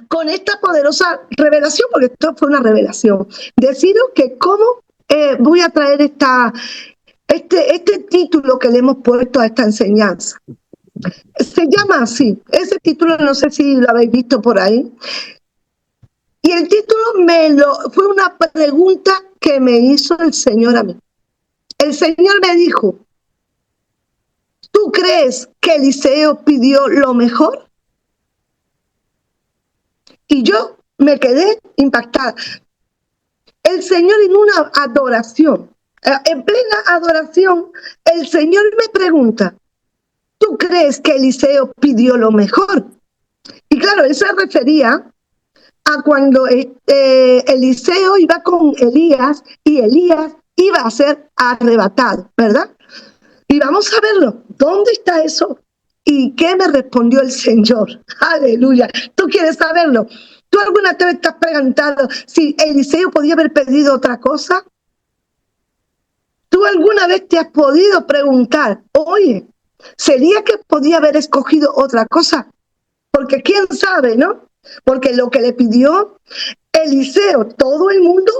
con esta poderosa revelación, porque esto fue una revelación. Deciros que cómo voy a traer este título que le hemos puesto a esta enseñanza. Se llama así, ese título no sé si lo habéis visto por ahí. Y el título fue una pregunta que me hizo el Señor a mí. El Señor me dijo, ¿tú crees que Eliseo pidió lo mejor? Y yo me quedé impactada. El Señor en una adoración, en plena adoración, el Señor me pregunta, ¿tú crees que Eliseo pidió lo mejor? Y claro, él se refería a cuando Eliseo iba con Elías y Elías iba a ser arrebatado, ¿verdad? Y vamos a verlo. ¿Dónde está eso? ¿Y qué me respondió el Señor? Aleluya. ¿Tú quieres saberlo? ¿Tú alguna vez te estás preguntando si Eliseo podía haber pedido otra cosa? ¿Tú alguna vez te has podido preguntar, oye, ¿sería que podía haber escogido otra cosa? Porque quién sabe, ¿no? Porque lo que le pidió Eliseo, todo el mundo,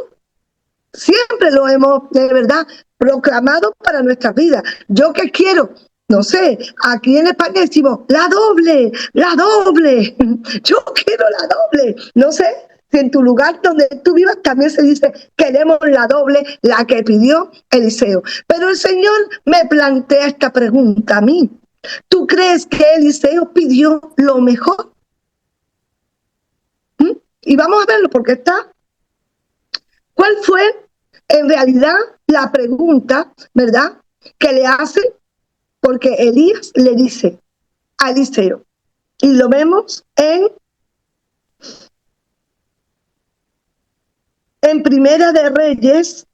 siempre lo hemos de verdad proclamado para nuestras vidas. Yo que quiero, no sé, aquí en España decimos la doble, la doble. Yo quiero la doble. No sé si en tu lugar donde tú vivas también se dice queremos la doble, la que pidió Eliseo. Pero el Señor me plantea esta pregunta a mí. ¿Tú crees que Eliseo pidió lo mejor? Y vamos a verlo porque está. ¿Cuál fue en realidad la pregunta, verdad, que le hace? Porque Elías le dice a Eliseo, y lo vemos en Primera de Reyes,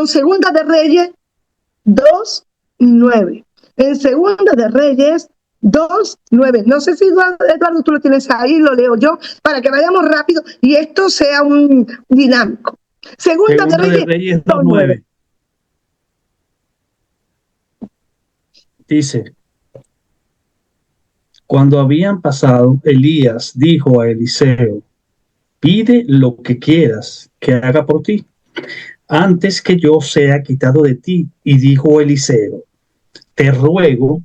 Segunda de Reyes 2:9. En Segunda de Reyes 2:9. No sé si Eduardo tú lo tienes ahí, lo leo yo, para que vayamos rápido y esto sea un dinámico. Segunda de Reyes 2:9. Dice, cuando habían pasado, Elías dijo a Eliseo, pide lo que quieras que haga por ti, antes que yo sea quitado de ti. Y dijo Eliseo, te ruego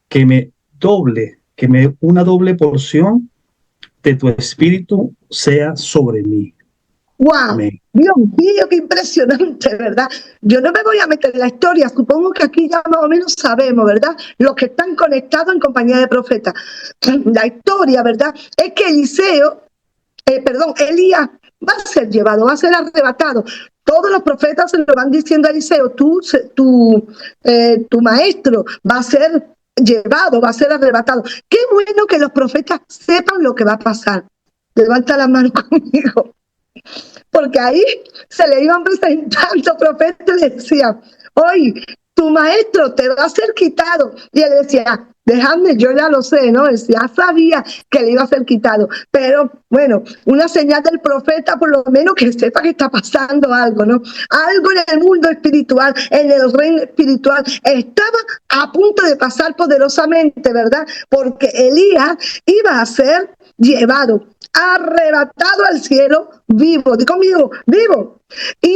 que me una doble porción de tu espíritu sea sobre mí. ¡Wow! Amén. Dios mío, qué impresionante, ¿verdad? Yo no me voy a meter en la historia, supongo que aquí ya más o menos sabemos, ¿verdad? Los que están conectados en compañía de profetas. La historia, ¿verdad? Es que Elías va a ser llevado, va a ser arrebatado. Todos los profetas se lo van diciendo a Eliseo, tu maestro va a ser llevado, va a ser arrebatado. Qué bueno que los profetas sepan lo que va a pasar. Levanta la mano conmigo. Porque ahí se le iban presentando profetas y le decían, oye, tu maestro te va a ser quitado. Y él decía, dejadme, yo ya lo sé, ¿no? Él ya sabía que le iba a ser quitado. Pero bueno, una señal del profeta, por lo menos que sepa que está pasando algo, ¿no? Algo en el mundo espiritual, en el reino espiritual, estaba a punto de pasar poderosamente, ¿verdad? Porque Elías iba a ser llevado, arrebatado al cielo vivo. Di conmigo, vivo. Y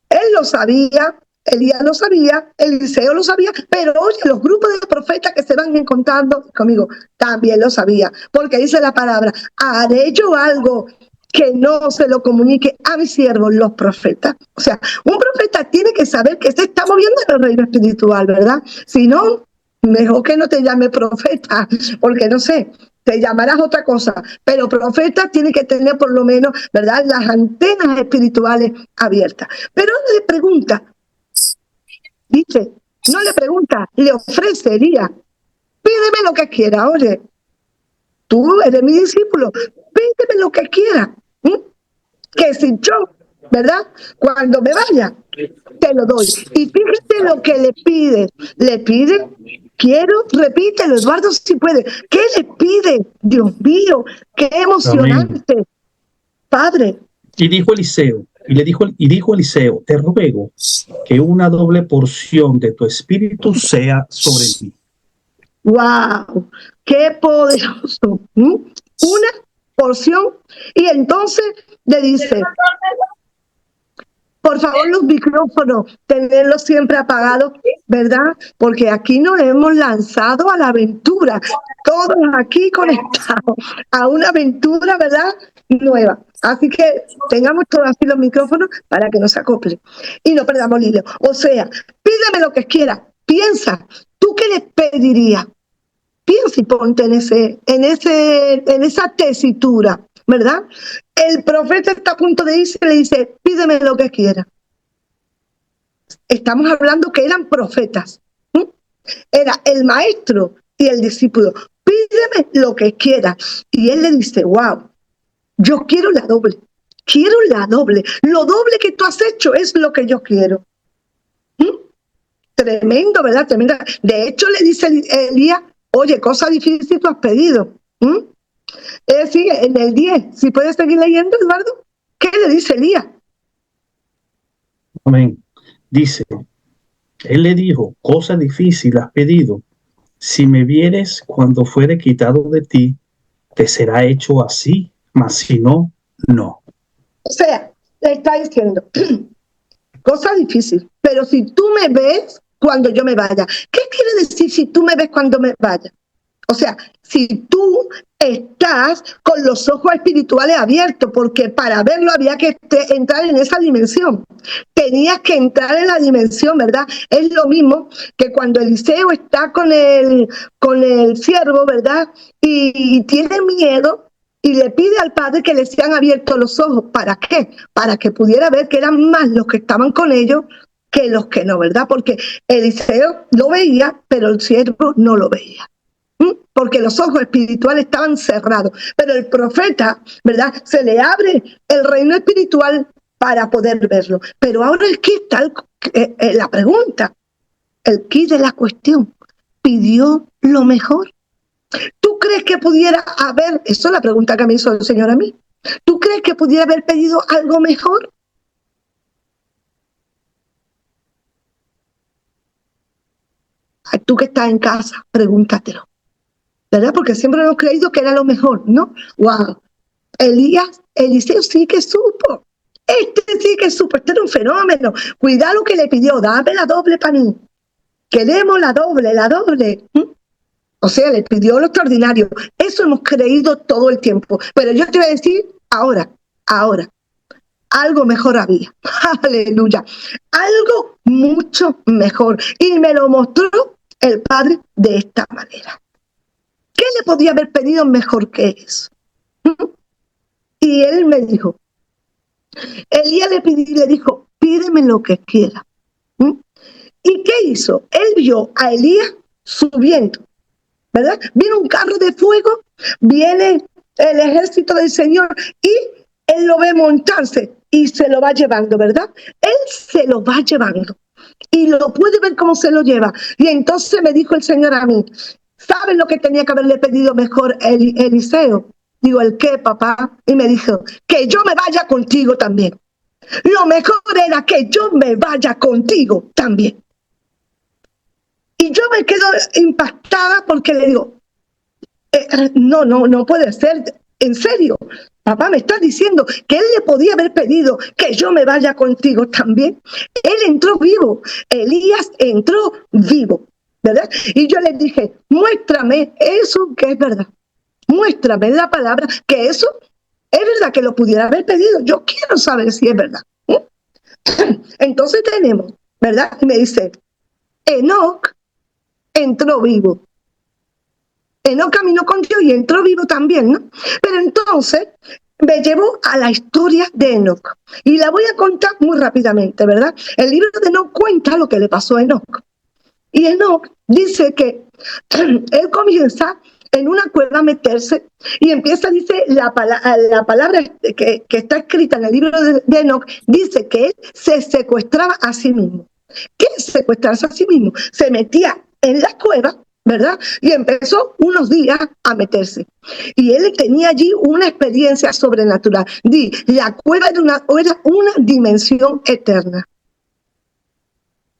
él lo sabía, Elías lo sabía, Eliseo lo sabía, pero oye, los grupos de profetas que se van encontrando conmigo también lo sabía, porque dice la palabra, haré yo algo que no se lo comunique a mis siervos, los profetas. O sea, un profeta tiene que saber que se está moviendo en el reino espiritual, ¿verdad? Si no, mejor que no te llame profeta, porque no sé, te llamarás otra cosa, pero profeta tiene que tener por lo menos, ¿verdad?, las antenas espirituales abiertas. Pero no le pregunta, dice, no le pregunta, le ofrece, Elías, pídeme lo que quiera, oye, tú eres mi discípulo, pídeme lo que quiera, que si yo, ¿verdad?, cuando me vaya, te lo doy. Y fíjate lo que le pide, quiero, repítelo, Eduardo, si puede. ¿Qué le pide? Dios mío, qué emocionante. Amén. Padre. Y dijo Eliseo, te ruego que una doble porción de tu espíritu sea sobre mí. ¡Wow! ¡Qué poderoso! Una porción y entonces le dice, por favor, los micrófonos, tenerlos siempre apagados, ¿verdad? Porque aquí nos hemos lanzado a la aventura, todos aquí conectados a una aventura, ¿verdad? Nueva. Así que tengamos todos así los micrófonos para que no se acoplen y no perdamos el hilo. O sea, pídeme lo que quieras, piensa, ¿tú qué le pedirías? Piensa y ponte en esa tesitura, ¿verdad? El profeta está a punto de irse y le dice, pídeme lo que quiera. Estamos hablando que eran profetas. Era el maestro y el discípulo. Pídeme lo que quiera. Y él le dice, wow, yo quiero la doble. Quiero la doble. Lo doble que tú has hecho es lo que yo quiero. Tremendo, ¿verdad? Tremenda. De hecho, le dice Elías, oye, cosa difícil tú has pedido. Sigue en el 10. Si puedes seguir leyendo, Eduardo. ¿Qué le dice Elías? Amén. Dice, él le dijo, cosa difícil has pedido. Si me vieres cuando fuere quitado de ti, te será hecho así, mas si no, no. O sea, le está diciendo, cosa difícil, pero si tú me ves cuando yo me vaya. ¿Qué quiere decir si tú me ves cuando me vaya? O sea, si tú estás con los ojos espirituales abiertos, porque para verlo había que entrar en esa dimensión. Tenías que entrar en la dimensión, ¿verdad? Es lo mismo que cuando Eliseo está con el siervo, ¿verdad? Y tiene miedo y le pide al padre que le sean abiertos los ojos. ¿Para qué? Para que pudiera ver que eran más los que estaban con ellos que los que no, ¿verdad? Porque Eliseo lo veía, pero el siervo no lo veía. Porque los ojos espirituales estaban cerrados. Pero el profeta, ¿verdad? Se le abre el reino espiritual para poder verlo. Pero ahora aquí está la pregunta, el quid de la cuestión. ¿Pidió lo mejor? ¿Tú crees que pudiera haber, eso es la pregunta que me hizo el Señor a mí, ¿tú crees que pudiera haber pedido algo mejor? Tú que estás en casa, pregúntatelo. ¿Verdad? Porque siempre hemos creído que era lo mejor, ¿no? ¡Wow! Eliseo sí que supo. Este sí que supo. Este era un fenómeno. Cuidado lo que le pidió. Dame la doble para mí. Queremos la doble, la doble. O sea, le pidió lo extraordinario. Eso hemos creído todo el tiempo. Pero yo te voy a decir ahora. Algo mejor había. Aleluya. Algo mucho mejor. Y me lo mostró el Padre de esta manera. ¿Qué le podía haber pedido mejor que eso? Y él me dijo, Elías le dijo, pídeme lo que quiera. ¿Y qué hizo? Él vio a Elías subiendo, ¿verdad? Viene un carro de fuego, viene el ejército del Señor y él lo ve montarse y se lo va llevando, ¿verdad? Él se lo va llevando y lo puede ver cómo se lo lleva. Y entonces me dijo el Señor a mí, ¿sabes lo que tenía que haberle pedido mejor Eliseo? Digo, ¿el qué, papá? Y me dijo, que yo me vaya contigo también. Lo mejor era que yo me vaya contigo también. Y yo me quedo impactada porque le digo, no puede ser, en serio. Papá, me estás diciendo que él le podía haber pedido que yo me vaya contigo también. Él entró vivo, Elías entró vivo, ¿verdad? Y yo le dije, muéstrame eso que es verdad. Muéstrame la palabra que eso es verdad que lo pudiera haber pedido. Yo quiero saber si es verdad. Entonces tenemos, ¿verdad? Y me dice, Enoc entró vivo. Enoc caminó con Dios y entró vivo también, ¿no? Pero entonces me llevó a la historia de Enoc. Y la voy a contar muy rápidamente, ¿verdad? El libro de Enoc cuenta lo que le pasó a Enoc. Y Enoc dice que él comienza en una cueva a meterse y empieza, dice, la palabra que está escrita en el libro de Enoc, dice que él se secuestraba a sí mismo. ¿Qué es secuestrarse a sí mismo? Se metía en la cueva, ¿verdad? Y empezó unos días a meterse. Y él tenía allí una experiencia sobrenatural. La cueva era una dimensión eterna.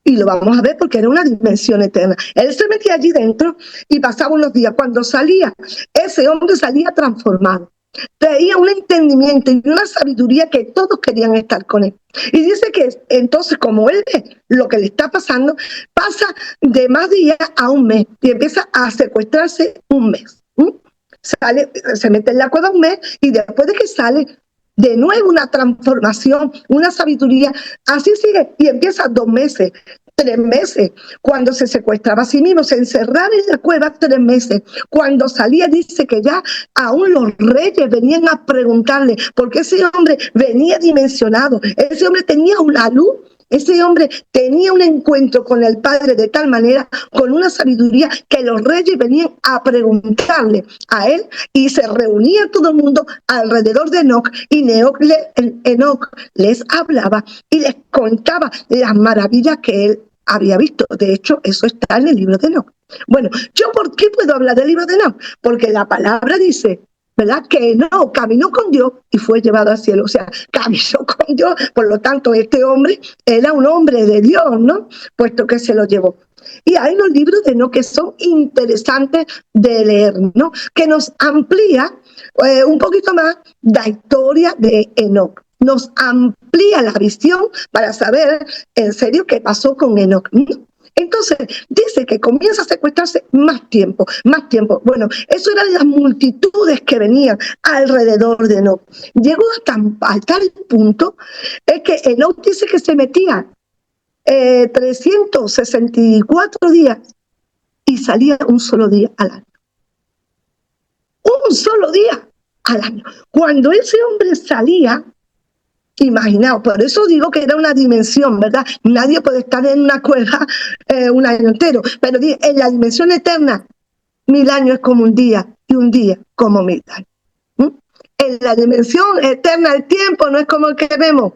Y lo vamos a ver porque era una dimensión eterna. Él se metía allí dentro y pasaba unos días. Cuando salía, ese hombre salía transformado. traía un entendimiento y una sabiduría que todos querían estar con él. Y dice que entonces, como él ve lo que le está pasando, pasa de más días a un mes y empieza a secuestrarse un mes. Sale, se mete en la cueva un mes y después de que sale, de nuevo una transformación, una sabiduría, así sigue y empieza 2 meses, 3 meses, cuando se secuestraba a sí mismo, se encerraba en la cueva 3 meses, cuando salía dice que ya aún los reyes venían a preguntarle, porque ese hombre venía dimensionado, ese hombre tenía una luz. Ese hombre tenía un encuentro con el Padre de tal manera, con una sabiduría, que los reyes venían a preguntarle a él y se reunía todo el mundo alrededor de Enoc y Enoc les hablaba y les contaba las maravillas que él había visto. De hecho, eso está en el libro de Enoc. Bueno, ¿yo por qué puedo hablar del libro de Enoc? Porque la palabra dice, ¿verdad? Que no, caminó con Dios y fue llevado al cielo. O sea, caminó con Dios. Por lo tanto, este hombre era un hombre de Dios, ¿no? Puesto que se lo llevó. Y hay los libros de Enoc que son interesantes de leer, ¿no? Que nos amplía un poquito más la historia de Enoc. Nos amplía la visión para saber en serio qué pasó con Enoc. Entonces, dice que comienza a secuestrarse más tiempo, más tiempo. Bueno, eso eran las multitudes que venían alrededor de Enoc. Llegó a tal punto es que Enoc dice que se metía 364 días y salía un solo día al año. Un solo día al año. Cuando ese hombre salía, imaginaos, por eso digo que era una dimensión, ¿verdad? Nadie puede estar en una cueva un año entero, pero en la dimensión eterna, 1000 años es como un día y un día como 1000 años. En la dimensión eterna el tiempo no es como el que vemos.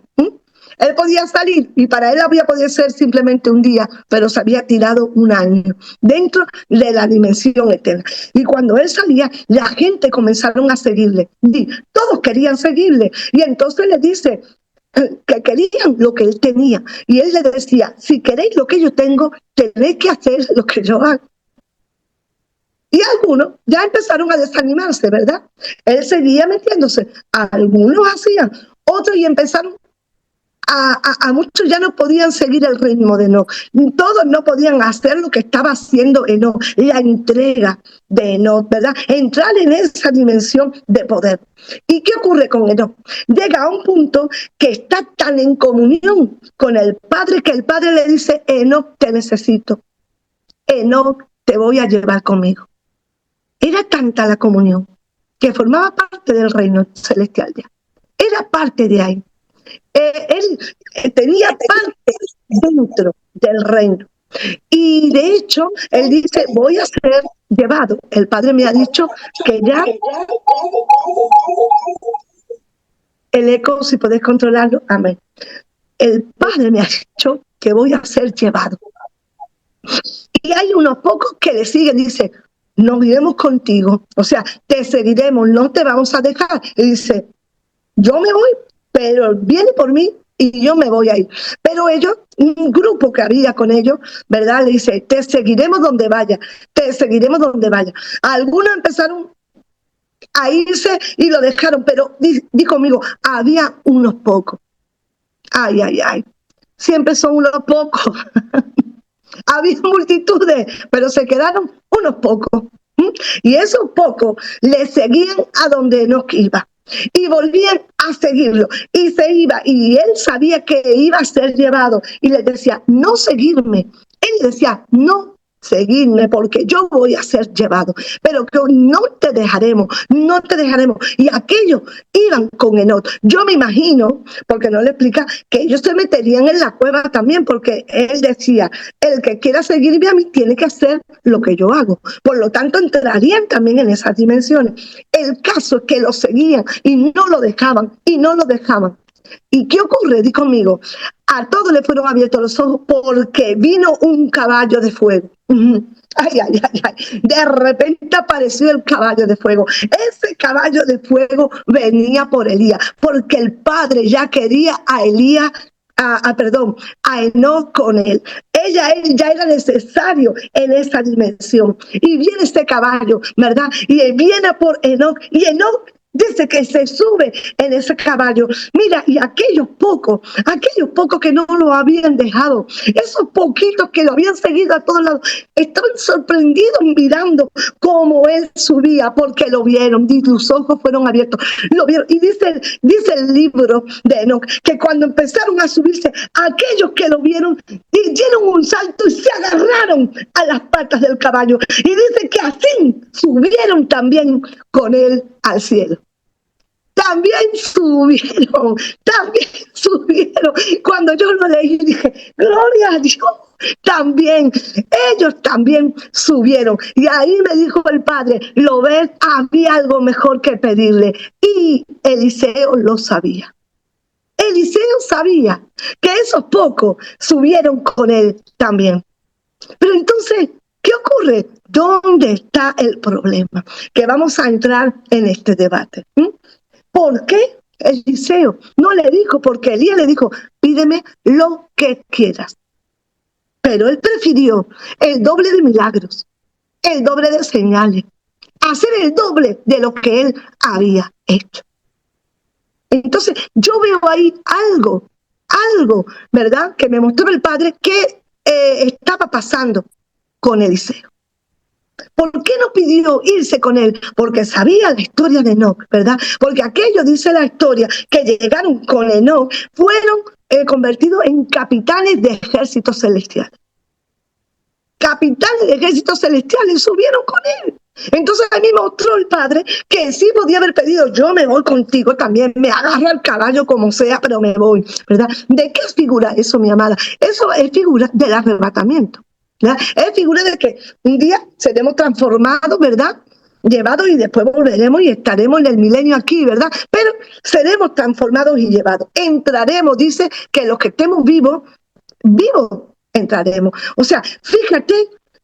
Él podía salir y para él había podido ser simplemente un día, pero se había tirado un año dentro de la dimensión eterna. Y cuando él salía, la gente comenzaron a seguirle. Todos querían seguirle. Y entonces le dice que querían lo que él tenía. Y él le decía, si queréis lo que yo tengo, tenéis que hacer lo que yo hago. Y algunos ya empezaron a desanimarse, ¿verdad? Él seguía metiéndose. Algunos hacían, otros y empezaron a muchos ya no podían seguir el ritmo de Enoc. Todos no podían hacer lo que estaba haciendo Enoc, la entrega de Enoc, ¿verdad? Entrar en esa dimensión de poder. ¿Y qué ocurre con Enoc? Llega a un punto que está tan en comunión con el Padre que el Padre le dice, Enoc, te necesito. Enoc, te voy a llevar conmigo. Era tanta la comunión que formaba parte del reino celestial ya. Era parte de ahí. Él tenía parte dentro del reino. Y de hecho, él dice, voy a ser llevado. El Padre me ha dicho que ya... El eco, si podés controlarlo, amén. El Padre me ha dicho que voy a ser llevado. Y hay unos pocos que le siguen, dice, nos iremos contigo. O sea, te seguiremos, no te vamos a dejar. Y dice, yo me voy, pero viene por mí y yo me voy a ir. Pero ellos, un grupo que había con ellos, ¿verdad? Le dice, te seguiremos donde vaya, te seguiremos donde vaya. Algunos empezaron a irse y lo dejaron, pero di conmigo, había unos pocos. Ay, ay, ay. Siempre son unos pocos. Había multitudes, pero se quedaron unos pocos. Y esos pocos le seguían a donde no iba. Y volvían a seguirlo. Y se iba. Y él sabía que iba a ser llevado. Y les decía, no seguirme. Él decía, no seguirme porque yo voy a ser llevado. Pero que no te dejaremos, no te dejaremos. Y aquellos iban con Enoc. Yo me imagino, porque no le explica, que ellos se meterían en la cueva también, porque él decía, el que quiera seguirme a mí tiene que hacer lo que yo hago. Por lo tanto, entrarían también en esas dimensiones. El caso es que lo seguían y no lo dejaban, y no lo dejaban. ¿Y qué ocurre? Di conmigo. A todos le fueron abiertos los ojos porque vino un caballo de fuego. Ay, ay, ay, ay. De repente apareció el caballo de fuego. Ese caballo de fuego venía por Elías, porque el Padre ya quería a Elías, a Enoc con él. Él ya era necesario en esa dimensión. Y viene este caballo, ¿verdad? Y viene por Enoc. Y Enoc Dice que se sube en ese caballo. Mira, y aquellos pocos que no lo habían dejado, esos poquitos que lo habían seguido a todos lados, estaban sorprendidos mirando cómo él subía, porque lo vieron, y sus ojos fueron abiertos. Lo vieron. Y dice el libro de Enoc que cuando empezaron a subirse, aquellos que lo vieron dieron un salto y se agarraron a las patas del caballo. Y dice que así subieron también con él al cielo. También subieron. Cuando yo lo leí dije, gloria a Dios, también, ellos también subieron. Y ahí me dijo el Padre, lo ves, había algo mejor que pedirle. Y Eliseo lo sabía. Eliseo sabía que esos pocos subieron con él también. Pero entonces, ¿qué ocurre? ¿Dónde está el problema? Que vamos a entrar en este debate. ¿Por qué Eliseo no le dijo? Porque Elías le dijo, pídeme lo que quieras. Pero él prefirió el doble de milagros, el doble de señales, hacer el doble de lo que él había hecho. Entonces, yo veo ahí algo, ¿verdad? Que me mostró el Padre que estaba pasando con Eliseo. ¿Por qué no pidió irse con él? Porque sabía la historia de Enoc, ¿verdad? Porque aquello, dice la historia, que llegaron con Enoc, fueron convertidos en capitanes de ejércitos celestiales. Capitanes de ejércitos celestiales subieron con él. Entonces a mí me mostró el Padre que sí podía haber pedido, yo me voy contigo también, me agarro al caballo como sea, pero me voy, ¿verdad? ¿De qué es figura eso, mi amada? Eso es figura del arrebatamiento, ¿verdad? Es figura de que un día seremos transformados, ¿verdad? Llevados y después volveremos y estaremos en el milenio aquí, ¿verdad? Pero seremos transformados y llevados. Entraremos, dice que los que estemos vivos entraremos. O sea, fíjate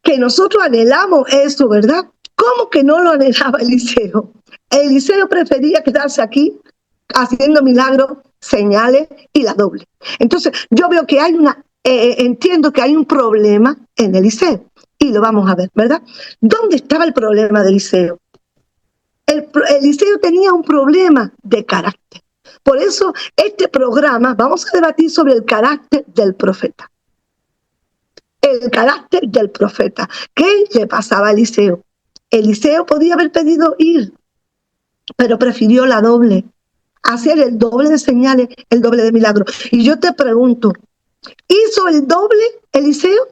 que nosotros anhelamos eso, ¿verdad? ¿Cómo que no lo anhelaba Eliseo? Eliseo prefería quedarse aquí haciendo milagros, señales y la doble. Entonces, yo veo que hay entiendo que hay un problema en Eliseo y lo vamos a ver, ¿verdad? ¿Dónde estaba el problema de Eliseo? Eliseo tenía un problema de carácter. Por eso, este programa, vamos a debatir sobre el carácter del profeta. El carácter del profeta. ¿Qué le pasaba a Eliseo? Eliseo podía haber pedido ir, pero prefirió la doble, hacer el doble de señales, el doble de milagros. Y yo te pregunto, ¿hizo el doble Eliseo?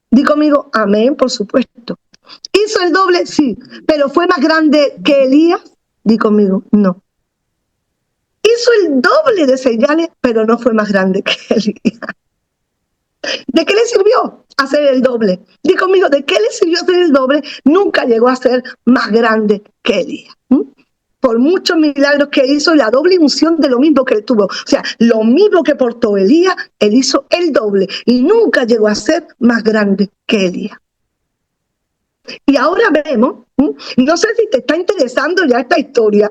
Di conmigo, amén, por supuesto. ¿Hizo el doble? Sí, pero ¿fue más grande que Elías? Di conmigo, no. Hizo el doble de señales, pero no fue más grande que Elías. ¿De qué le sirvió hacer el doble? Di conmigo, ¿de qué le sirvió hacer el doble? Nunca llegó a ser más grande que Elías. Por muchos milagros que hizo, la doble unción de lo mismo que él tuvo. O sea, lo mismo que portó Elías, él hizo el doble y nunca llegó a ser más grande que Elías. Y ahora vemos, no sé si te está interesando ya esta historia.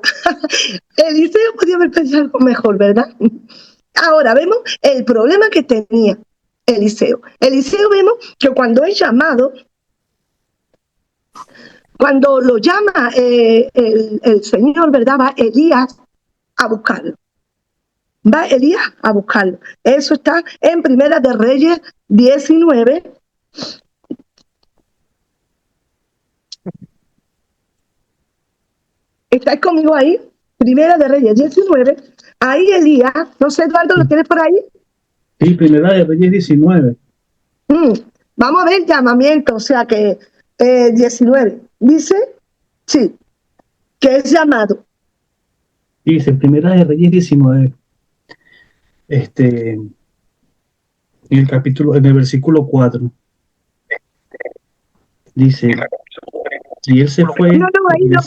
Eliseo podía haber pensado algo mejor, ¿verdad? Ahora vemos el problema que tenía Eliseo. Eliseo vemos que cuando es llamado, cuando lo llama el Señor, ¿verdad? Va Elías a buscarlo. Va Elías a buscarlo. Eso está en Primera de Reyes 19. ¿Estáis conmigo ahí? Primera de Reyes 19. Ahí Elías, no sé, Eduardo, ¿lo tienes por ahí? Sí, Primera de Reyes 19. Vamos a ver llamamiento, o sea que 19. Dice, sí, que es llamado. Dice, Primera de Reyes 19. En el versículo 4. Dice, y él se fue. No, ahí no,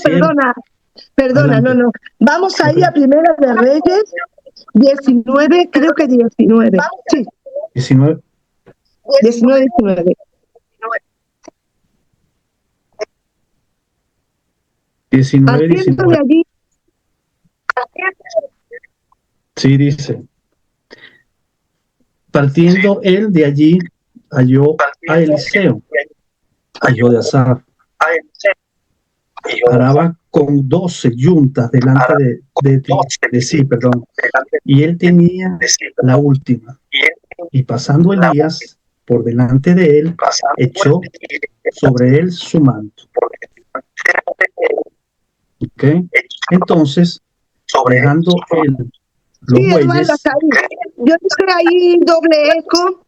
perdona, no. Vamos ahí a Primera de Reyes 19, creo que 19. Sí. 19. 19. Partiendo de allí. Sí, dice. Partiendo él de allí, halló a Eliseo, hijo de Asaf, araba con 12 yuntas delante de sí, perdón, y él tenía la última. Y pasando Elías por delante de él, echó sobre él su manto. ¿Ok? Entonces, dejando él los Sí, Eduardo, bueyes, hasta ahí. Yo hice ahí doble eco.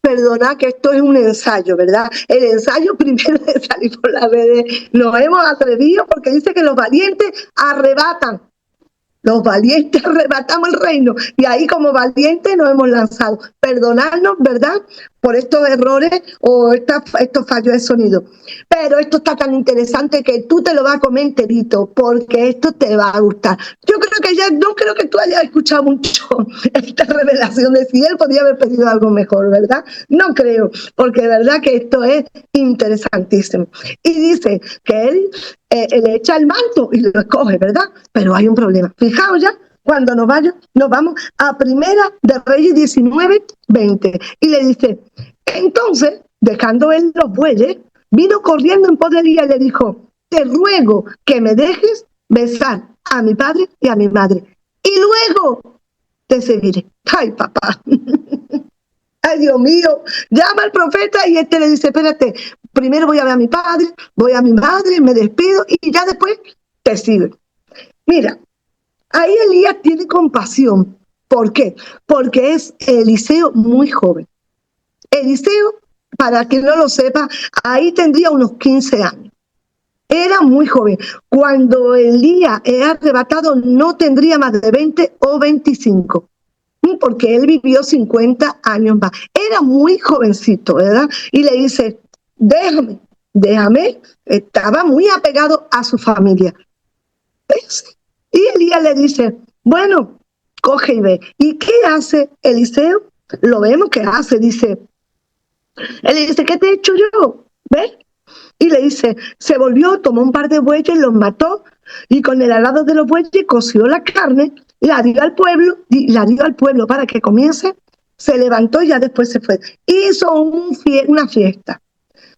Perdona que esto es un ensayo, ¿verdad? El ensayo primero de salir por las redes nos hemos atrevido porque dice que los valientes arrebatan. Los valientes arrebatamos el reino y ahí como valientes nos hemos lanzado. Perdonadnos, ¿verdad? Por estos errores o estos fallos de sonido. Pero esto está tan interesante que tú te lo vas a comer enterito porque esto te va a gustar. Yo creo que ya no creo que tú hayas escuchado mucho esta revelación de si él podía haber pedido algo mejor, ¿verdad? No creo, porque de verdad que esto es interesantísimo. Y dice que él le echa el manto y lo escoge, ¿verdad? Pero hay un problema. Fijaos ya, cuando nos vamos a Primera de Reyes 19, 20. Y le dice, entonces, dejando él los bueyes, vino corriendo en pos de Elías y le dijo, te ruego que me dejes besar a mi padre y a mi madre. Y luego te seguiré. Ay, papá. Ay, Dios mío, llama al profeta y este le dice, espérate, primero voy a ver a mi padre, voy a mi madre, me despido y ya después te sigo. Mira, ahí Elías tiene compasión. ¿Por qué? Porque es Eliseo muy joven. Eliseo, para quien no lo sepa, ahí tendría unos 15 años. Era muy joven. Cuando Elías es arrebatado no tendría más de 20 o 25. Porque él vivió 50 años más. Era muy jovencito, ¿verdad? Y le dice, déjame. Estaba muy apegado a su familia. ¿Ves? Y Elías le dice, bueno, coge y ve. ¿Y qué hace Eliseo? Lo vemos que hace, dice. Él le dice, ¿qué te he hecho yo? ¿Ves? Y le dice, se volvió, tomó un par de bueyes, los mató y con el arado de los bueyes coció la carne, la dio al pueblo para que comience, se levantó y ya después se fue. Hizo una fiesta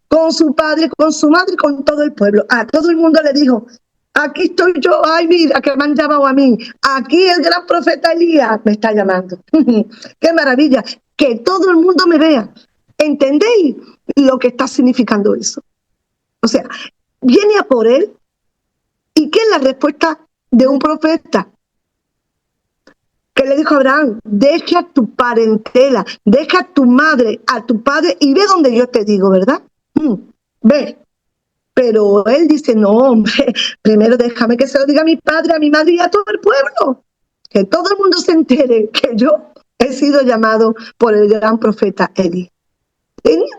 con su padre, con su madre, con todo el pueblo. A todo el mundo le dijo, aquí estoy yo, ay mira que me han llamado a mí, aquí el gran profeta Elías me está llamando. Qué maravilla, que todo el mundo me vea. ¿Entendéis lo que está significando eso? O sea, viene a por él. ¿Y qué es la respuesta de un profeta? Que le dijo a Abraham, deja tu parentela, deja a tu madre, a tu padre y ve donde yo te digo, ¿verdad? Ve. Pero él dice, no, hombre, primero déjame que se lo diga a mi padre, a mi madre y a todo el pueblo. Que todo el mundo se entere que yo he sido llamado por el gran profeta Eli. Tenía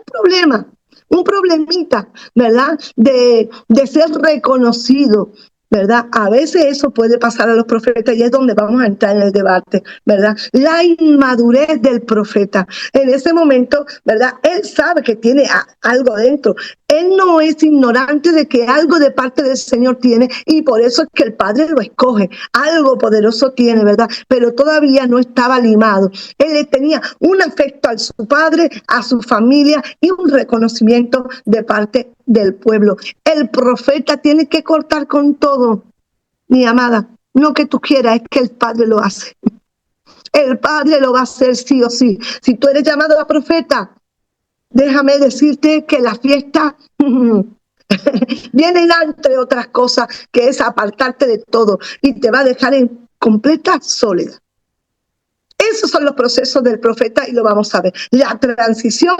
un problemita, ¿verdad? De ser reconocido, ¿verdad? A veces eso puede pasar a los profetas y es donde vamos a entrar en el debate, ¿verdad? La inmadurez del profeta. En ese momento, ¿verdad? Él sabe que tiene algo dentro. Él no es ignorante de que algo de parte del Señor tiene y por eso es que el Padre lo escoge. Algo poderoso tiene, ¿verdad? Pero todavía no estaba limado. Él le tenía un afecto a su padre, a su familia y un reconocimiento de parte del pueblo. El profeta tiene que cortar con todo, mi amada. No que tú quieras, es que el Padre lo hace. El Padre lo va a hacer sí o sí. Si tú eres llamado a profeta, déjame decirte que la fiesta viene entre otras cosas, que es apartarte de todo y te va a dejar en completa soledad. Esos son los procesos del profeta y lo vamos a ver. La transición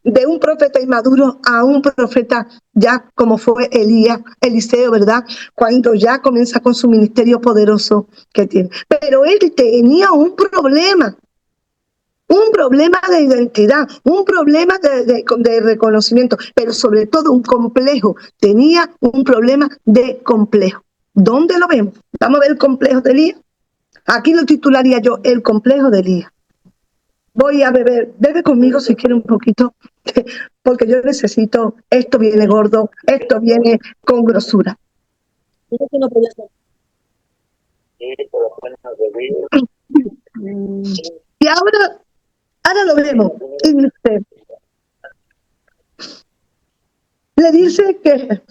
de un profeta inmaduro a un profeta ya como fue Eliseo, ¿verdad? Cuando ya comienza con su ministerio poderoso que tiene. Pero él tenía un problema de identidad, un problema de reconocimiento, pero sobre todo un complejo. Tenía un problema de complejo. ¿Dónde lo vemos? Vamos a ver el complejo de Elías. Aquí lo titularía yo, el complejo de Elías. Voy a beber, bebe conmigo si quiere un poquito, porque yo necesito, esto viene gordo, esto viene con grosura. Y ahora lo vemos. Y dice, le dice que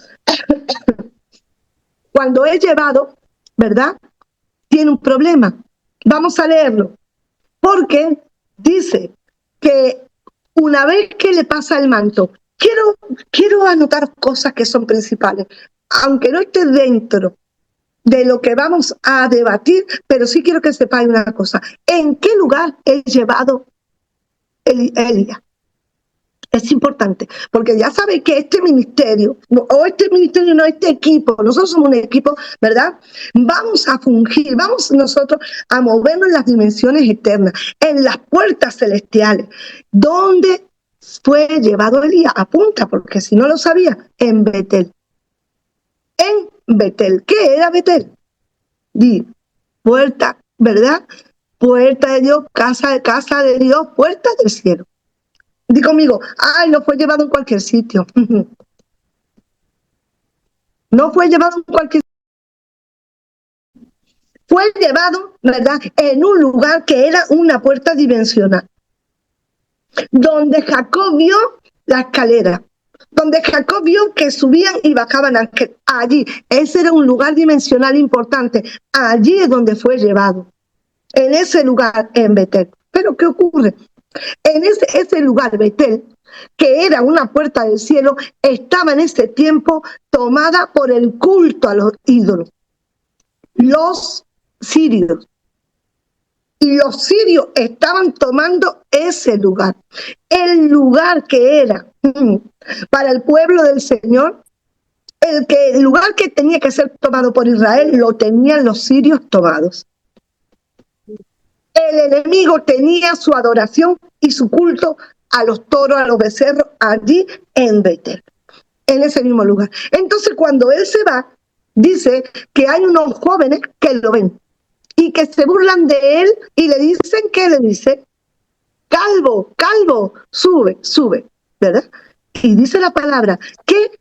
cuando es llevado, ¿verdad? Tiene un problema. Vamos a leerlo. Porque dice que una vez que le pasa el manto, quiero anotar cosas que son principales, aunque no esté dentro de lo que vamos a debatir, pero sí quiero que sepáis una cosa. ¿En qué lugar es llevado Elías? Es importante, porque ya sabéis que este ministerio, o este ministerio no, este equipo, nosotros somos un equipo, ¿verdad? Vamos a fungir, vamos nosotros a movernos en las dimensiones eternas, en las puertas celestiales, donde fue llevado Elías. Apunta, porque si no lo sabía, en Betel. En Betel. ¿Qué era Betel? Di, puerta, ¿verdad? Puerta de Dios, casa de Dios, puerta del cielo. Di conmigo, ay, no fue llevado en cualquier sitio. No fue llevado en cualquier sitio. Fue llevado, ¿verdad?, en un lugar que era una puerta dimensional, donde Jacob vio la escalera, donde Jacob vio que subían y bajaban allí. Ese era un lugar dimensional importante. Allí es donde fue llevado. En ese lugar, en Betel. Pero ¿qué ocurre? En ese lugar, Betel, que era una puerta del cielo, estaba en ese tiempo tomada por el culto a los ídolos, los sirios. Y los sirios estaban tomando ese lugar, el lugar que era para el pueblo del Señor, el lugar que tenía que ser tomado por Israel, lo tenían los sirios tomados. El enemigo tenía su adoración y su culto a los toros, a los becerros, allí en Betel, en ese mismo lugar. Entonces, cuando él se va, dice que hay unos jóvenes que lo ven y que se burlan de él y le dicen, ¿qué le dice? Calvo, calvo, sube, sube, ¿verdad? Y dice la palabra que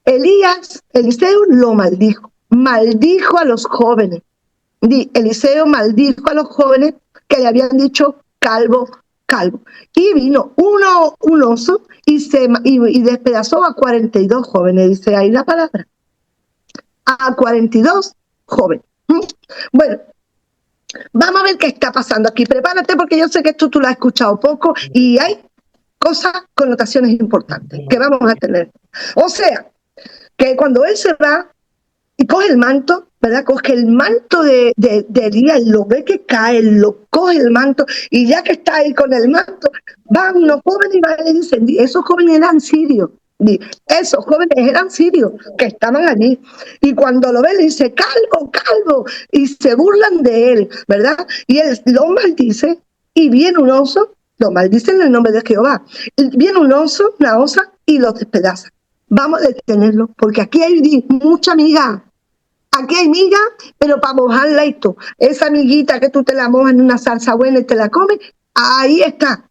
Eliseo lo maldijo a los jóvenes. Eliseo maldijo a los jóvenes que le habían dicho calvo, calvo. Y vino un oso y despedazó a 42 jóvenes, dice ahí la palabra. A 42 jóvenes. Bueno, vamos a ver qué está pasando aquí. Prepárate porque yo sé que esto tú lo has escuchado poco y hay cosas, connotaciones importantes que vamos a tener. O sea, que cuando él se va y coge el manto, ¿verdad? Coge el manto de Elías, lo ve que cae, lo coge el manto, y ya que está ahí con el manto, van unos jóvenes y van y le dicen, esos jóvenes eran sirios, esos jóvenes eran sirios que estaban allí, y cuando lo ve le dice, calvo, calvo, y se burlan de él, ¿verdad? Y él lo maldice, y viene un oso, lo maldice en el nombre de Jehová, y viene un oso, una osa, y lo despedaza. Vamos a detenerlo, porque aquí hay mucha miga. Aquí hay miga, pero para mojarla y todo. Esa miguita que tú te la mojas en una salsa buena y te la comes, ahí está.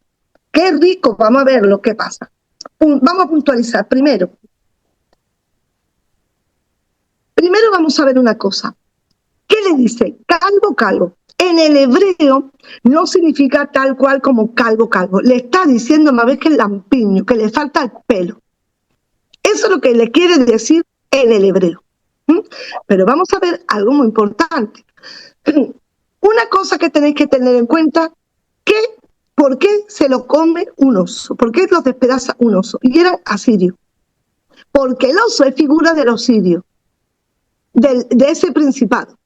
Qué rico. Vamos a ver lo que pasa. Vamos a puntualizar. Primero vamos a ver una cosa. ¿Qué le dice? Calvo, calvo. En el hebreo no significa tal cual como calvo, calvo. Le está diciendo una vez que el lampiño, que le falta el pelo. Eso es lo que le quiere decir en el hebreo. Pero vamos a ver algo muy importante. Una cosa que tenéis que tener en cuenta, ¿por qué se lo come un oso? ¿Por qué los despedaza un oso? Y eran asirios. Porque el oso es figura de los sirios, de ese principado.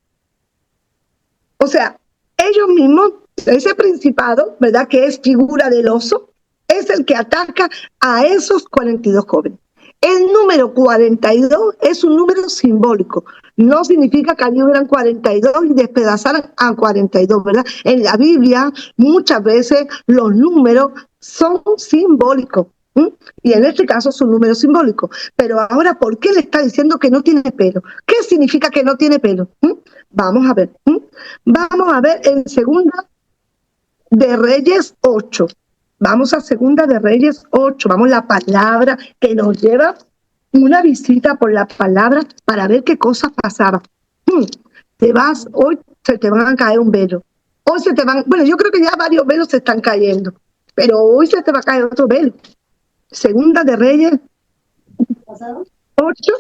O sea, ellos mismos, ese principado, ¿verdad?, que es figura del oso, es el que ataca a esos 42 jóvenes. El número 42 es un número simbólico. No significa que allí hubieran 42 y despedazaran a 42, ¿verdad? En la Biblia muchas veces los números son simbólicos. Y en este caso es un número simbólico. Pero ahora, ¿por qué le está diciendo que no tiene pelo? ¿Qué significa que no tiene pelo? Vamos a ver. Vamos a ver en Segunda de Reyes 8. Vamos a Segunda de Reyes 8, vamos a la palabra que nos lleva una visita por la palabra para ver qué cosas pasaban. Hoy se te van a caer un velo. Hoy se te van, bueno, yo creo que ya varios velos se están cayendo, pero hoy se te va a caer otro velo. Segunda de Reyes 8,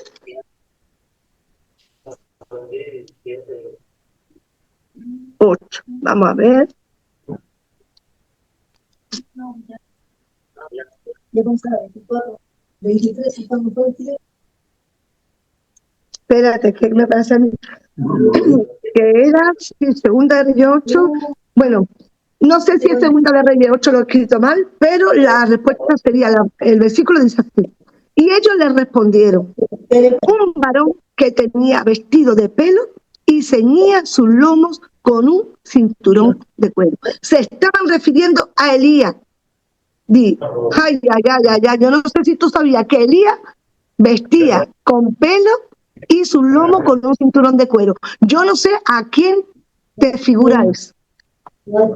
8. Vamos a ver. Espérate, que me parece a mí que era Segunda de Reyes 8. Bueno, no sé si es Segunda de Reyes 8 lo he escrito mal, pero la respuesta sería, el versículo dice así. Y ellos le respondieron, un varón que tenía vestido de pelo y ceñía sus lomos con un cinturón de cuero. Se estaban refiriendo a Elías. Ay, yo no sé si tú sabías que Elías vestía con pelo y su lomo con un cinturón de cuero. Yo no sé a quién te figura eso. Eduardo,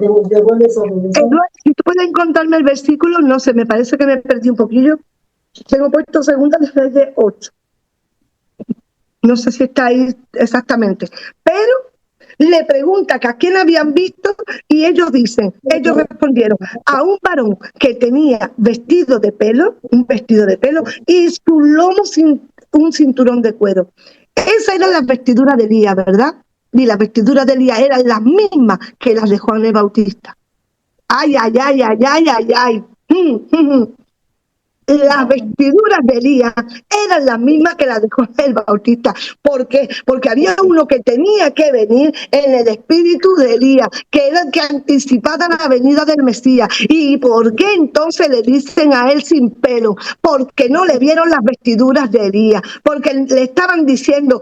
si tú puedes encontrarme el versículo, no sé, me parece que me perdí un poquillo. Tengo puesto Segunda de Reyes 8. No sé si está ahí exactamente. Pero le pregunta que a quién habían visto y ellos respondieron a un varón que tenía un vestido de pelo y su lomo sin un cinturón de cuero. Esa era la vestidura de Elías, ¿verdad? Y las vestiduras de Elías eran las mismas que las de Juan el Bautista. Ay. Las vestiduras de Elías eran las mismas que las de Juan el Bautista. ¿Por qué? Porque había uno que tenía que venir en el espíritu de Elías, que era el que anticipaba la venida del Mesías. ¿Y por qué entonces le dicen a él sin pelo? Porque no le vieron las vestiduras de Elías, porque le estaban diciendo,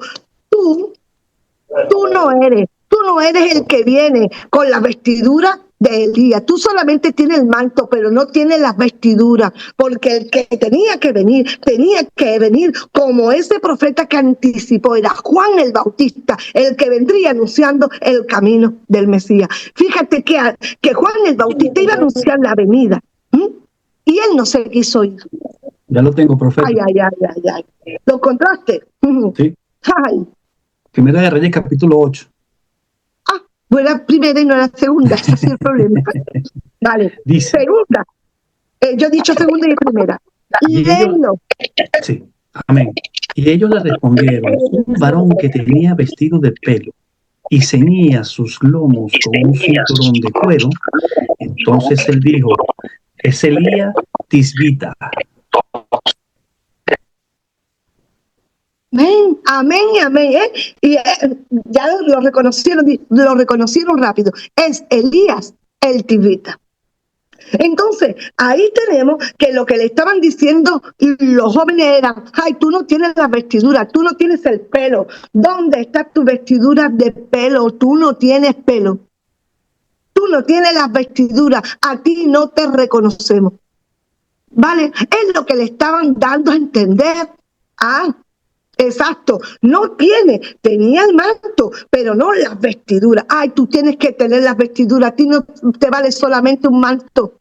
tú no eres el que viene con la vestidura de Elías. Tú solamente tienes el manto, pero no tienes las vestiduras, porque el que tenía que venir como ese profeta que anticipó, era Juan el Bautista, el que vendría anunciando el camino del Mesías. Fíjate que Juan el Bautista iba a anunciar la venida, y él no se quiso ir. Ya lo tengo, profeta. Ay. ¿Lo encontraste? Sí. Ay. Primera de Reyes, capítulo 8. No era primera y no era segunda, ese es el problema. Vale, dice, segunda. Yo he dicho segunda y primera. Léelo. Sí, amén. Y ellos le respondieron, un varón que tenía vestido de pelo y ceñía sus lomos con un cinturón de cuero. Entonces él dijo, es Elías Tisbita. Amén y amén. Y ya lo reconocieron rápido. Es Elías el Tisbita. Entonces, ahí tenemos que lo que le estaban diciendo los jóvenes era, ay, tú no tienes la vestidura, tú no tienes el pelo. ¿Dónde está tu vestidura de pelo? Tú no tienes pelo. Tú no tienes las vestiduras, a ti no te reconocemos. ¿Vale? Es lo que le estaban dando a entender. Exacto, tenía el manto, pero no las vestiduras. Ay, tú tienes que tener las vestiduras, a ti no te vale solamente un manto.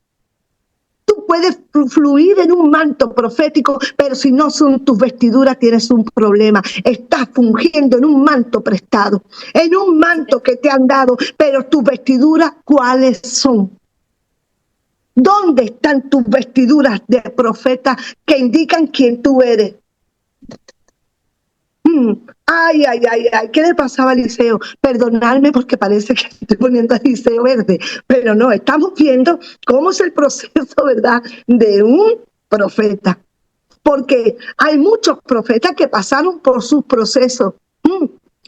Tú puedes fluir en un manto profético, pero si no son tus vestiduras tienes un problema. Estás fungiendo en un manto prestado, en un manto que te han dado, pero tus vestiduras, ¿cuáles son? ¿Dónde están tus vestiduras de profeta que indican quién tú eres? Ay, ¿qué le pasaba a Eliseo? Perdonadme porque parece que estoy poniendo a Eliseo verde, pero no, estamos viendo cómo es el proceso, ¿verdad?, de un profeta. Porque hay muchos profetas que pasaron por sus procesos.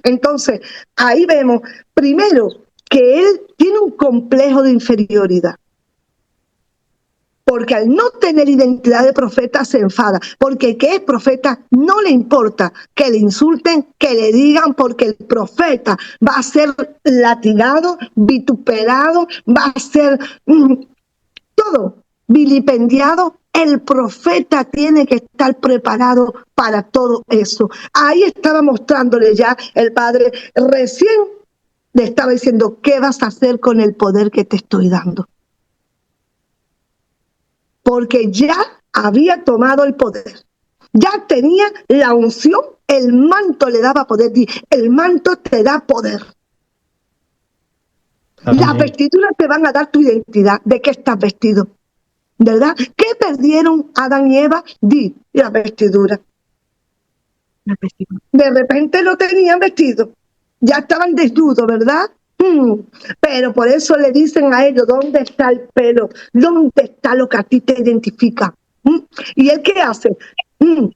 Entonces, ahí vemos, primero, que él tiene un complejo de inferioridad. Porque al no tener identidad de profeta se enfada, porque el que es profeta no le importa que le insulten, que le digan, porque el profeta va a ser latigado, vituperado, va a ser todo vilipendiado. El profeta tiene que estar preparado para todo eso. Ahí estaba mostrándole ya el Padre, recién le estaba diciendo, ¿qué vas a hacer con el poder que te estoy dando? Porque ya había tomado el poder, ya tenía la unción, el manto le daba poder, el manto te da poder. Amén. Las vestiduras te van a dar tu identidad, de qué estás vestido, ¿verdad? ¿Qué perdieron Adán y Eva? La vestidura. De repente no tenían vestido, ya estaban desnudos, ¿verdad? Pero por eso le dicen a ellos, ¿dónde está el pelo? ¿Dónde está lo que a ti te identifica? ¿Y él qué hace?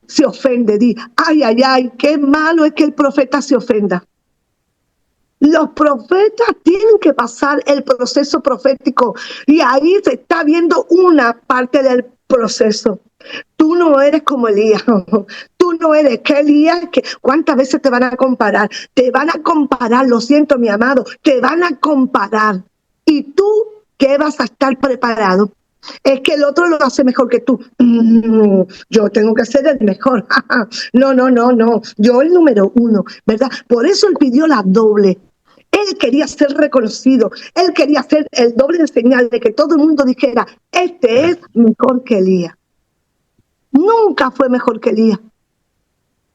Se ofende, dice, ay, ay, ay, qué malo es que el profeta se ofenda. Los profetas tienen que pasar el proceso profético y ahí se está viendo una parte del proceso. Tú no eres como Elías, tú no eres que Elías, que ¿cuántas veces te van a comparar? Te van a comparar, lo siento mi amado, te van a comparar. ¿Y tú qué vas a estar preparado? Es que el otro lo hace mejor que tú. Yo tengo que ser el mejor. No, no, no, no. Yo el número uno, ¿verdad? Por eso él pidió la doble. Él quería ser reconocido. Él quería ser el doble de señal de que todo el mundo dijera, este es mejor que Elías. Nunca fue mejor que Elías.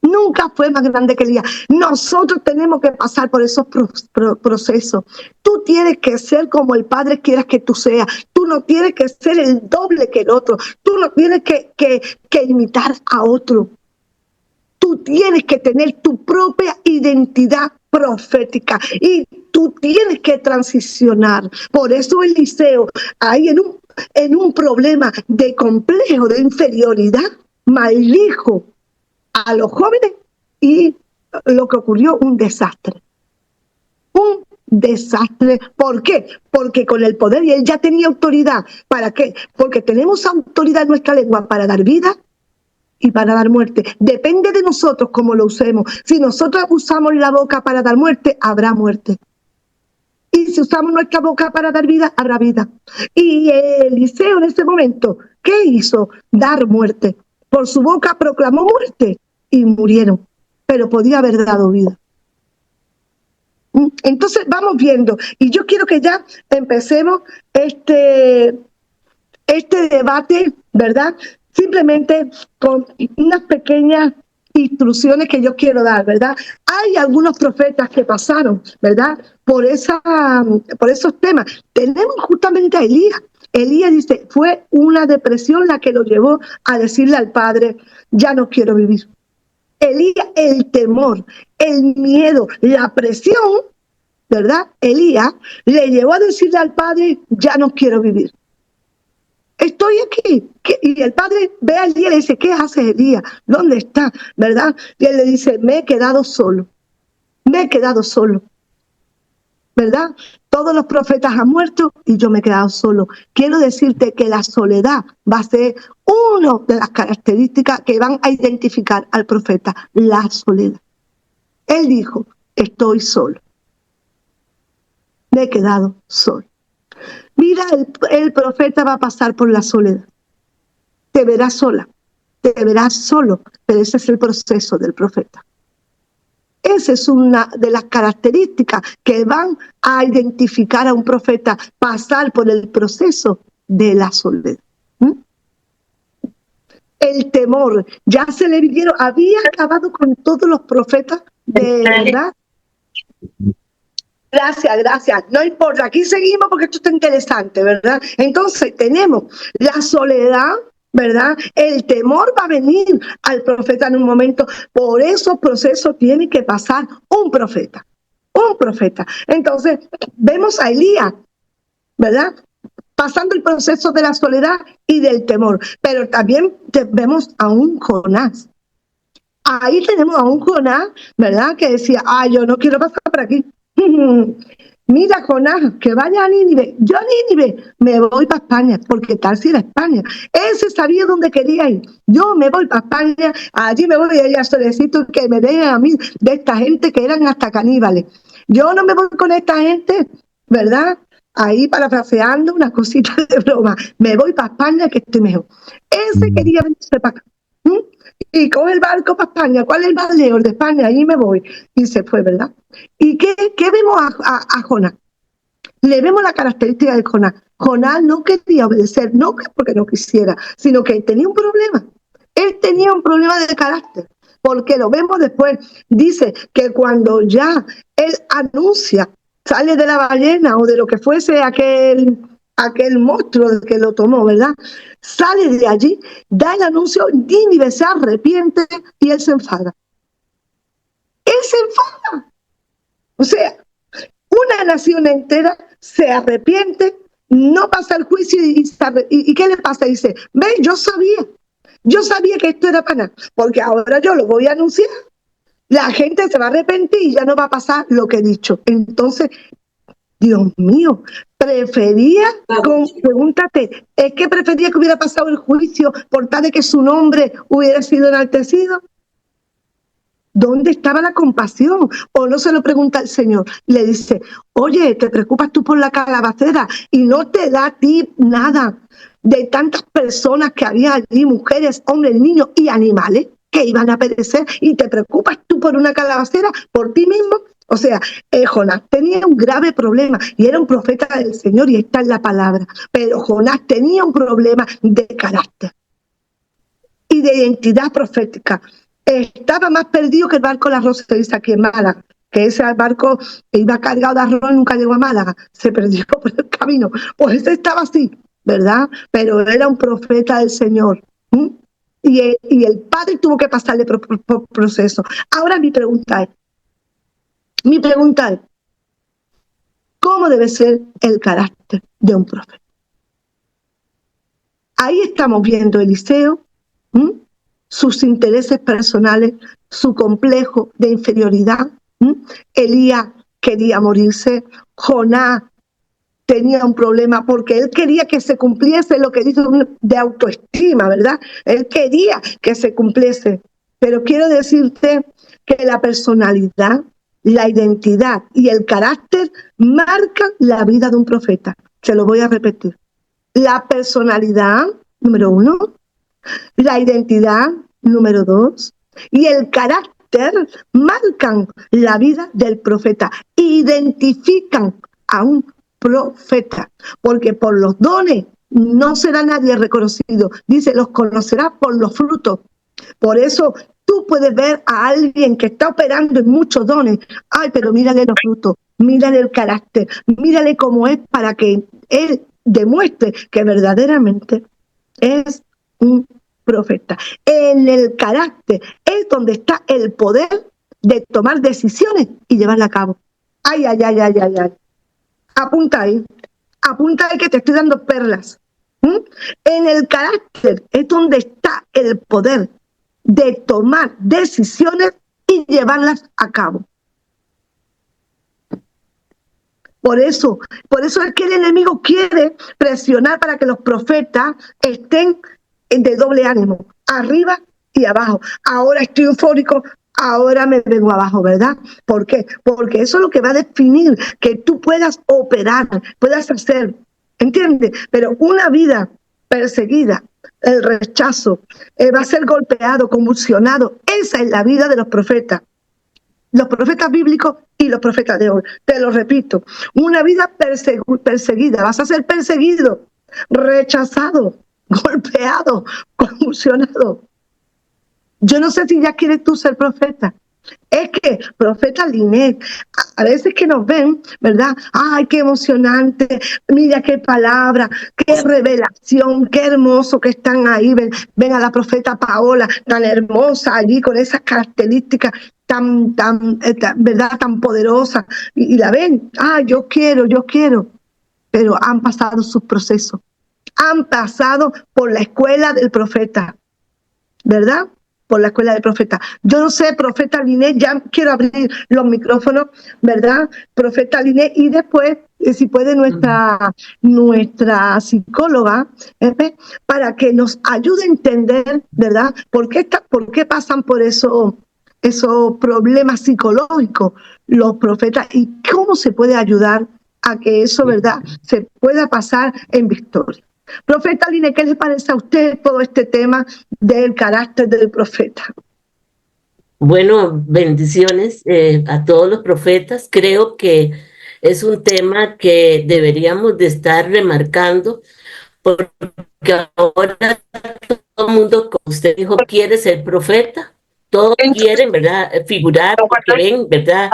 Nunca fue más grande que Elías. Nosotros tenemos que pasar por esos procesos. Tú tienes que ser como el Padre quiera que tú seas. Tú no tienes que ser el doble que el otro. Tú no tienes que imitar a otro. Tú tienes que tener tu propia identidad profética y tú tienes que transicionar. Por eso Eliseo, ahí en un problema de complejo, de inferioridad, maldijo a los jóvenes y lo que ocurrió, un desastre. Un desastre. ¿Por qué? Porque con el poder, y él ya tenía autoridad. ¿Para qué? Porque tenemos autoridad en nuestra lengua para dar vida y para dar muerte. Depende de nosotros cómo lo usemos. Si nosotros usamos la boca para dar muerte, habrá muerte. Y si usamos nuestra boca para dar vida, habrá vida. Y Eliseo en ese momento, ¿qué hizo? Dar muerte. Por su boca proclamó muerte y murieron, pero podía haber dado vida. Entonces vamos viendo, y yo quiero que ya empecemos este debate, ¿verdad? Simplemente con unas pequeñas instrucciones que yo quiero dar, ¿verdad? Hay algunos profetas que pasaron, ¿verdad? Por esos temas. Tenemos justamente a Elías. Elías dice, fue una depresión la que lo llevó a decirle al Padre, ya no quiero vivir. Elías, el temor, el miedo, la presión, ¿verdad? Elías le llevó a decirle al Padre, ya no quiero vivir. Estoy aquí. Y el padre ve a Elías y le dice, ¿qué haces, Elías? ¿Dónde está? ¿Verdad? Y él le dice, me he quedado solo. Me he quedado solo. ¿Verdad? Todos los profetas han muerto y yo me he quedado solo. Quiero decirte que la soledad va a ser una de las características que van a identificar al profeta, la soledad. Él dijo, estoy solo. Me he quedado solo. Mira, el profeta va a pasar por la soledad. Te verás sola, te verás solo, pero ese es el proceso del profeta. Esa es una de las características que van a identificar a un profeta, pasar por el proceso de la soledad. El temor, ya se le vivieron, había acabado con todos los profetas de verdad. Gracias, gracias. No importa, aquí seguimos porque esto está interesante, ¿verdad? Entonces tenemos la soledad, ¿verdad? El temor va a venir al profeta en un momento. Por esos procesos tiene que pasar un profeta. Un profeta. Entonces vemos a Elías, ¿verdad? Pasando el proceso de la soledad y del temor. Pero también vemos a un Jonás. Ahí tenemos a un Jonás, ¿verdad? Que decía, yo no quiero pasar por aquí. Mira, Jonás, que vaya a Nínive. Yo a Nínive me voy para España, porque tal si era España. Ese sabía dónde quería ir. Yo me voy para España, allí me voy a ir a solecito que me den a mí de esta gente que eran hasta caníbales. Yo no me voy con esta gente, ¿verdad? Ahí parafraseando una cosita de broma. Me voy para España que estoy mejor. Ese quería venirse para acá. Y coge el barco para España. ¿Cuál es el más lejos de España? Ahí me voy. Y se fue, ¿verdad? ¿Y qué vemos a Jonás? Le vemos la característica de Jonás. Jonás no quería obedecer, no porque no quisiera, sino que tenía un problema. Él tenía un problema de carácter, porque lo vemos después. Dice que cuando ya él anuncia, sale de la ballena o de lo que fuese aquel monstruo que lo tomó, ¿verdad? Sale de allí, da el anuncio, Nínive se arrepiente y él se enfada. Él se enfada. O sea, una nación entera se arrepiente, no pasa el juicio y ¿qué le pasa? Dice, ve, yo sabía que esto era para nada, porque ahora yo lo voy a anunciar, la gente se va a arrepentir y ya no va a pasar lo que he dicho. Entonces, Dios mío, pregúntate, ¿es que prefería que hubiera pasado el juicio por tal de que su nombre hubiera sido enaltecido? ¿Dónde estaba la compasión? O no se lo pregunta el Señor. Le dice, oye, ¿te preocupas tú por la calabacera? Y no te da a ti nada de tantas personas que había allí, mujeres, hombres, niños y animales que iban a perecer. ¿Y te preocupas tú por una calabacera, por ti mismo? O sea, Jonás tenía un grave problema y era un profeta del Señor y está en la palabra. Pero Jonás tenía un problema de carácter y de identidad profética. Estaba más perdido que el barco La Rosa, se dice aquí en Málaga, que ese barco iba cargado de arroz y nunca llegó a Málaga, se perdió por el camino. Pues ese estaba así, ¿verdad? Pero era un profeta del Señor. Y el padre tuvo que pasarle por proceso. Ahora mi pregunta es, ¿cómo debe ser el carácter de un profeta? Ahí estamos viendo Eliseo, sus intereses personales, su complejo de inferioridad. Elías quería morirse, Jonás tenía un problema porque él quería que se cumpliese lo que dice de autoestima, ¿verdad? Él quería que se cumpliese. Pero quiero decirte que la personalidad, la identidad y el carácter marcan la vida de un profeta. Se lo voy a repetir. La personalidad, número 1, la identidad, número 2, y el carácter marcan la vida del profeta, identifican a un profeta, porque por los dones no será nadie reconocido. Dice, los conocerás por los frutos. Por eso tú puedes ver a alguien que está operando en muchos dones. Ay, pero mírale los frutos, mírale el carácter, mírale cómo es para que él demuestre que verdaderamente es un profeta. En el carácter es donde está el poder de tomar decisiones y llevarla a cabo. Ay, ay, ay, ay, ay, ay. Apunta ahí que te estoy dando perlas. En el carácter es donde está el poder de tomar decisiones y llevarlas a cabo. Por eso es que el enemigo quiere presionar para que los profetas estén de doble ánimo, arriba y abajo. Ahora estoy eufórico, ahora me vengo abajo, ¿verdad? ¿Por qué? Porque eso es lo que va a definir que tú puedas operar, puedas hacer, ¿entiendes? Pero una vida perseguida, el rechazo, va a ser golpeado, convulsionado. Esa es la vida de los profetas bíblicos y los profetas de hoy. Te lo repito, una vida perseguida, vas a ser perseguido, rechazado, golpeado, convulsionado. Yo no sé si ya quieres tú ser profeta. Es que, profeta Linet, a veces que nos ven, ¿verdad? Ay, qué emocionante, mira qué palabra, qué revelación, qué hermoso que están ahí. Ven a la profeta Paola, tan hermosa allí, con esas características tan ¿verdad? Tan poderosa. Y la ven, yo quiero. Pero han pasado sus procesos, han pasado por la escuela del profeta, ¿verdad? Por la escuela del profeta. Yo no sé, profeta Linet, ya quiero abrir los micrófonos, ¿verdad? Profeta Linet, y después, si puede, nuestra psicóloga, para que nos ayude a entender, ¿verdad? ¿Por qué pasan por esos problemas psicológicos los profetas y cómo se puede ayudar a que eso, ¿verdad?, se pueda pasar en victoria? Profeta Linet, ¿qué le parece a usted todo este tema del carácter del profeta? Bueno, bendiciones a todos los profetas. Creo que es un tema que deberíamos de estar remarcando, porque ahora todo el mundo, como usted dijo, quiere ser profeta. Todos quieren, ¿verdad?, figurar, porque ven, ¿verdad?,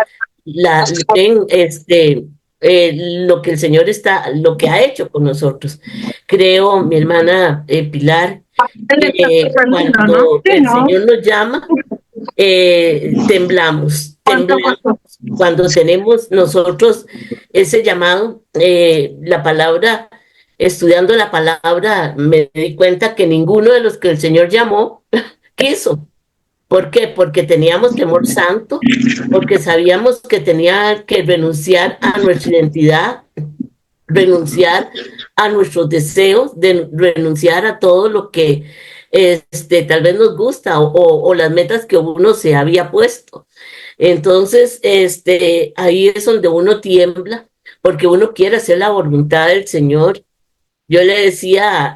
ven lo que el Señor lo que ha hecho con nosotros. Creo, mi hermana Pilar, que cuando el Señor nos llama, temblamos temblemos, cuando tenemos nosotros ese llamado, la palabra, estudiando la palabra, me di cuenta que ninguno de los que el Señor llamó quiso. ¿Por qué? Porque teníamos temor santo, porque sabíamos que tenía que renunciar a nuestra identidad, renunciar a nuestros deseos, renunciar a todo lo que tal vez nos gusta o las metas que uno se había puesto. Entonces, ahí es donde uno tiembla, porque uno quiere hacer la voluntad del Señor. Yo le decía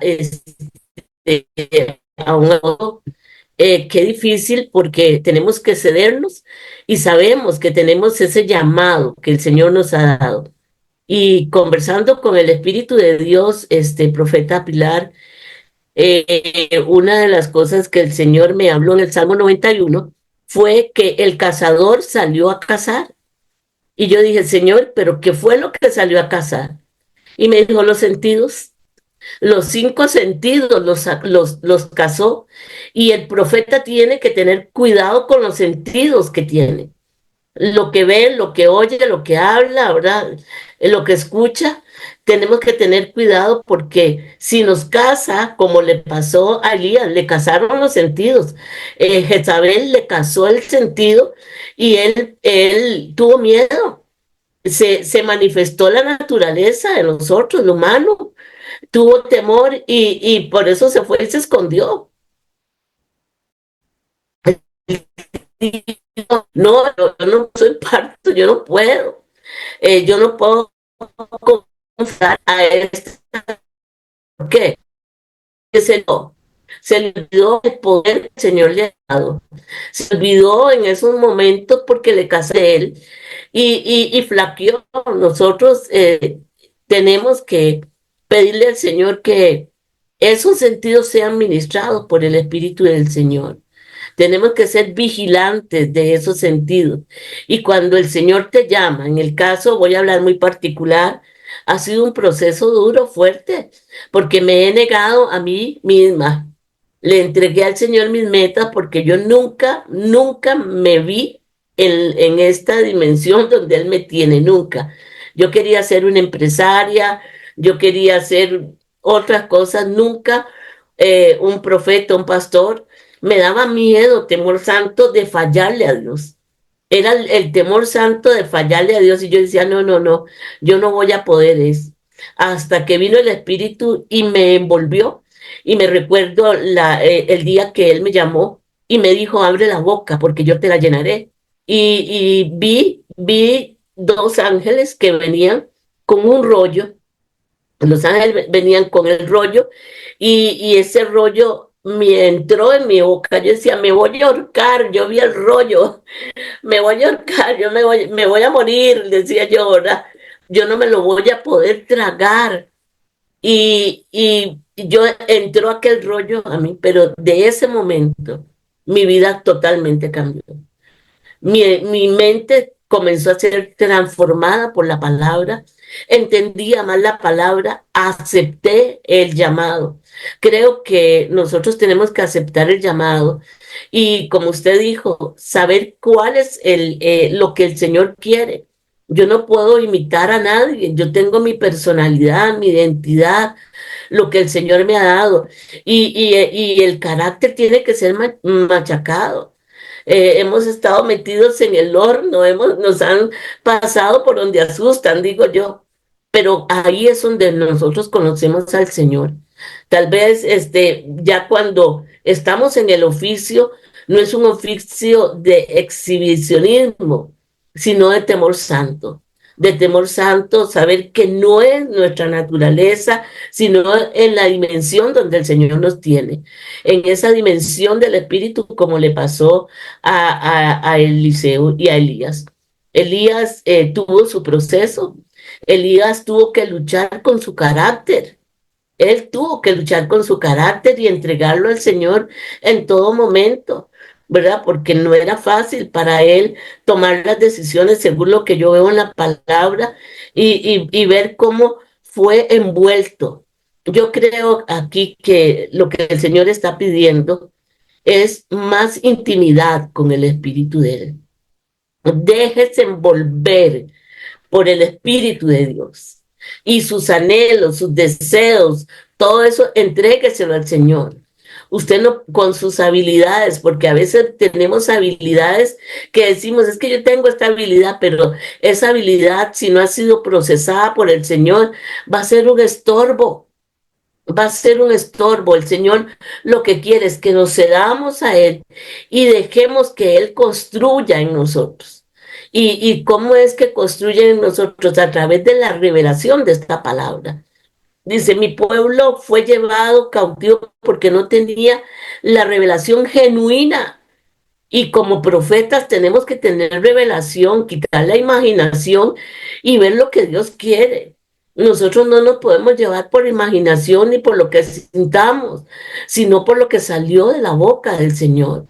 a un amigo, qué difícil porque tenemos que cedernos y sabemos que tenemos ese llamado que el Señor nos ha dado. Y conversando con el Espíritu de Dios, profeta Pilar, una de las cosas que el Señor me habló en el Salmo 91 fue que el cazador salió a cazar. Y yo dije, Señor, ¿pero qué fue lo que salió a cazar? Y me dijo, los sentidos, los 5 sentidos los cazó. Y el profeta tiene que tener cuidado con los sentidos que tiene. Lo que ve, lo que oye, lo que habla, ¿verdad? Lo que escucha, tenemos que tener cuidado porque si nos casa, como le pasó a Elías, le casaron los sentidos. Jezabel le casó el sentido y él tuvo miedo. Se manifestó la naturaleza de nosotros, lo humano, tuvo temor y por eso se fue y se escondió. No, yo no soy parto, yo no puedo. Yo no puedo confiar a esto. ¿Por qué? Se le olvidó el poder que el Señor le ha dado. Se olvidó en esos momentos porque le casé a él y flaqueó. Nosotros tenemos que pedirle al Señor que esos sentidos sean ministrados por el Espíritu del Señor. Tenemos que ser vigilantes de esos sentidos. Y cuando el Señor te llama, en el caso, voy a hablar muy particular, ha sido un proceso duro, fuerte, porque me he negado a mí misma. Le entregué al Señor mis metas porque yo nunca me vi en esta dimensión donde Él me tiene, nunca. Yo quería ser una empresaria, yo quería hacer otras cosas, nunca un profeta, un pastor. Me daba miedo, temor santo de fallarle a Dios. Era el temor santo de fallarle a Dios y yo decía, no, yo no voy a poder eso. Hasta que vino el Espíritu y me envolvió y me recuerdo el día que Él me llamó y me dijo, abre la boca porque yo te la llenaré. Y vi 2 ángeles que venían con un rollo. Los ángeles venían con el rollo y ese rollo me entró en mi boca. Yo decía, me voy a ahorcar. Yo vi el rollo, me voy a ahorcar, me voy a morir, decía yo, ¿verdad? Yo no me lo voy a poder tragar. Y yo entró aquel rollo a mí, pero de ese momento mi vida totalmente cambió. Mi mente comenzó a ser transformada por la palabra, entendía más la palabra, acepté el llamado. Creo que nosotros tenemos que aceptar el llamado y, como usted dijo, saber cuál es lo que el Señor quiere. Yo no puedo imitar a nadie, yo tengo mi personalidad, mi identidad, lo que el Señor me ha dado y el carácter tiene que ser machacado. Hemos estado metidos en el horno, nos han pasado por donde asustan, digo yo, pero ahí es donde nosotros conocemos al Señor. Tal vez ya cuando estamos en el oficio, no es un oficio de exhibicionismo, sino de temor santo, saber que no es nuestra naturaleza, sino en la dimensión donde el Señor nos tiene, en esa dimensión del Espíritu, como le pasó a Eliseo y a Elías. Elías tuvo su proceso, Elías tuvo que luchar con su carácter. Él tuvo que luchar con su carácter y entregarlo al Señor en todo momento, ¿verdad? Porque no era fácil para él tomar las decisiones según lo que yo veo en la palabra y ver cómo fue envuelto. Yo creo aquí que lo que el Señor está pidiendo es más intimidad con el Espíritu de Él. Déjese envolver por el Espíritu de Dios y sus anhelos, sus deseos, todo eso, entrégueselo al Señor. Usted no con sus habilidades, porque a veces tenemos habilidades que decimos, es que yo tengo esta habilidad, pero esa habilidad, si no ha sido procesada por el Señor, va a ser un estorbo, va a ser un estorbo. El Señor lo que quiere es que nos cedamos a Él y dejemos que Él construya en nosotros. ¿Y cómo es que construye en nosotros? A través de la revelación de esta palabra. Dice, mi pueblo fue llevado cautivo porque no tenía la revelación genuina. Y como profetas tenemos que tener revelación, quitar la imaginación y ver lo que Dios quiere. Nosotros no nos podemos llevar por imaginación ni por lo que sintamos, sino por lo que salió de la boca del Señor.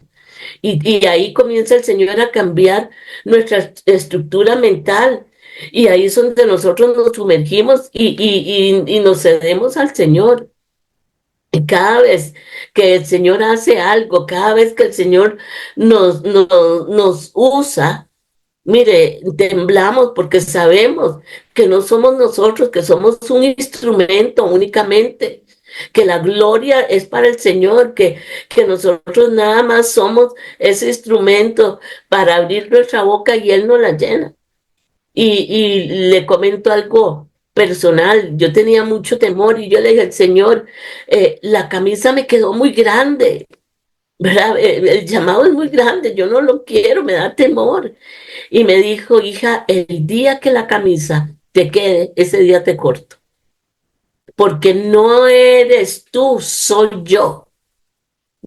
Y ahí comienza el Señor a cambiar nuestra estructura mental. Y ahí es donde nosotros nos sumergimos y nos cedemos al Señor. Y cada vez que el Señor hace algo, cada vez que el Señor nos usa, mire, temblamos porque sabemos que no somos nosotros, que somos un instrumento únicamente, que la gloria es para el Señor, que nosotros nada más somos ese instrumento para abrir nuestra boca y Él nos la llena. Y le comento algo personal, yo tenía mucho temor y yo le dije al Señor, la camisa me quedó muy grande, ¿verdad? El llamado es muy grande, yo no lo quiero, me da temor. Y me dijo, hija, el día que la camisa te quede, ese día te corto. Porque no eres tú, soy yo.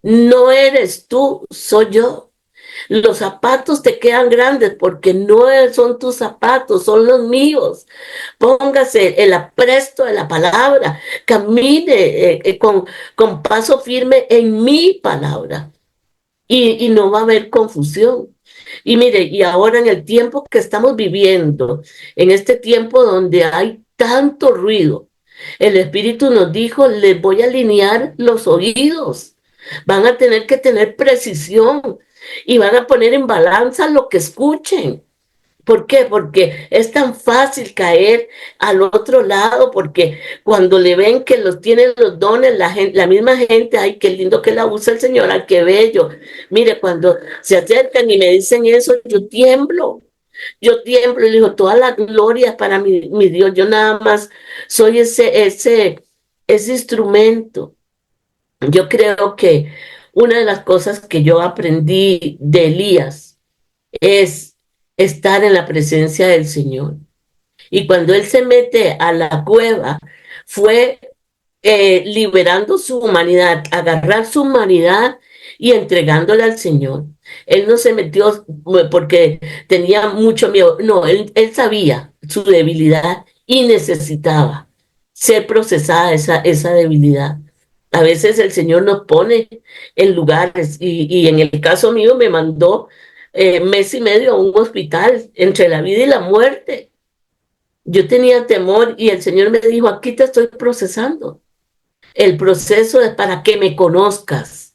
No eres tú, soy yo. Los zapatos te quedan grandes porque no son tus zapatos, son los míos. Póngase el apresto de la palabra, camine con paso firme en mi palabra y no va a haber confusión. Y mire, y ahora en el tiempo que estamos viviendo, en este tiempo donde hay tanto ruido, el Espíritu nos dijo, les voy a alinear los oídos, van a tener que tener precisión y van a poner en balanza lo que escuchen. ¿Por qué? Porque es tan fácil caer al otro lado, porque cuando le ven que los tienen los dones, la misma gente, ay, qué lindo que la usa el Señor, ay, qué bello. Mire, cuando se acercan y me dicen eso, yo tiemblo y le digo, toda la gloria para mi Dios, yo nada más soy ese instrumento. Yo creo que una de las cosas que yo aprendí de Elías es estar en la presencia del Señor. Y cuando él se mete a la cueva, fue liberando su humanidad, agarrar su humanidad y entregándola al Señor. Él no se metió porque tenía mucho miedo, no, él sabía su debilidad y necesitaba ser procesada esa debilidad. A veces el Señor nos pone en lugares y en el caso mío me mandó mes y medio a un hospital entre la vida y la muerte. Yo tenía temor y el Señor me dijo, aquí te estoy procesando. El proceso es para que me conozcas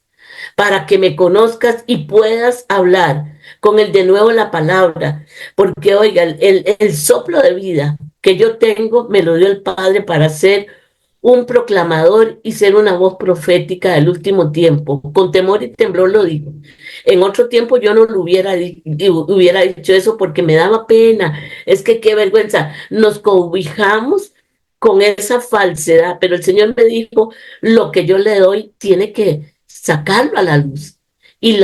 y puedas hablar con el de nuevo la palabra. Porque oiga, el soplo de vida que yo tengo me lo dio el Padre para ser un proclamador y ser una voz profética del último tiempo. Con temor y temblor lo digo. En otro tiempo yo no lo hubiera dicho eso porque me daba pena. Es que qué vergüenza. Nos cobijamos con esa falsedad, pero el Señor me dijo, lo que yo le doy tiene que sacarlo a la luz y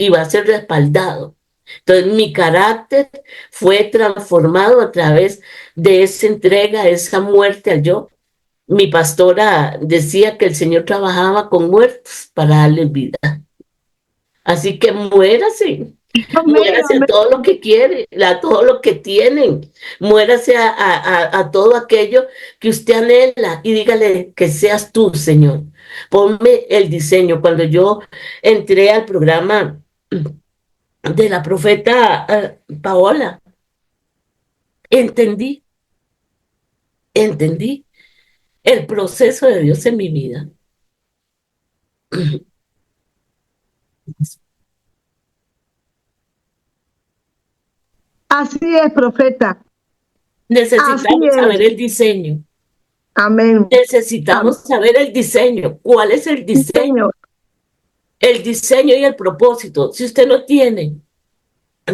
va a ser respaldado. Entonces mi carácter fue transformado a través de esa entrega, esa muerte al yo. Mi pastora decía que el Señor trabajaba con muertos para darles vida. Así que Amén, muérase a amén. todo lo que quiere, a todo lo que tienen, muérase a todo aquello que usted anhela y dígale que seas tú, Señor. Ponme el diseño. Cuando yo entré al programa de la profeta Paola, entendí, entendí el proceso de Dios en mi vida. Así es, profeta. Necesitamos Así es. saber el diseño. Amén. Necesitamos saber el diseño. ¿Cuál es el Sí, diseño? Señor. El diseño y el propósito. Si usted no tiene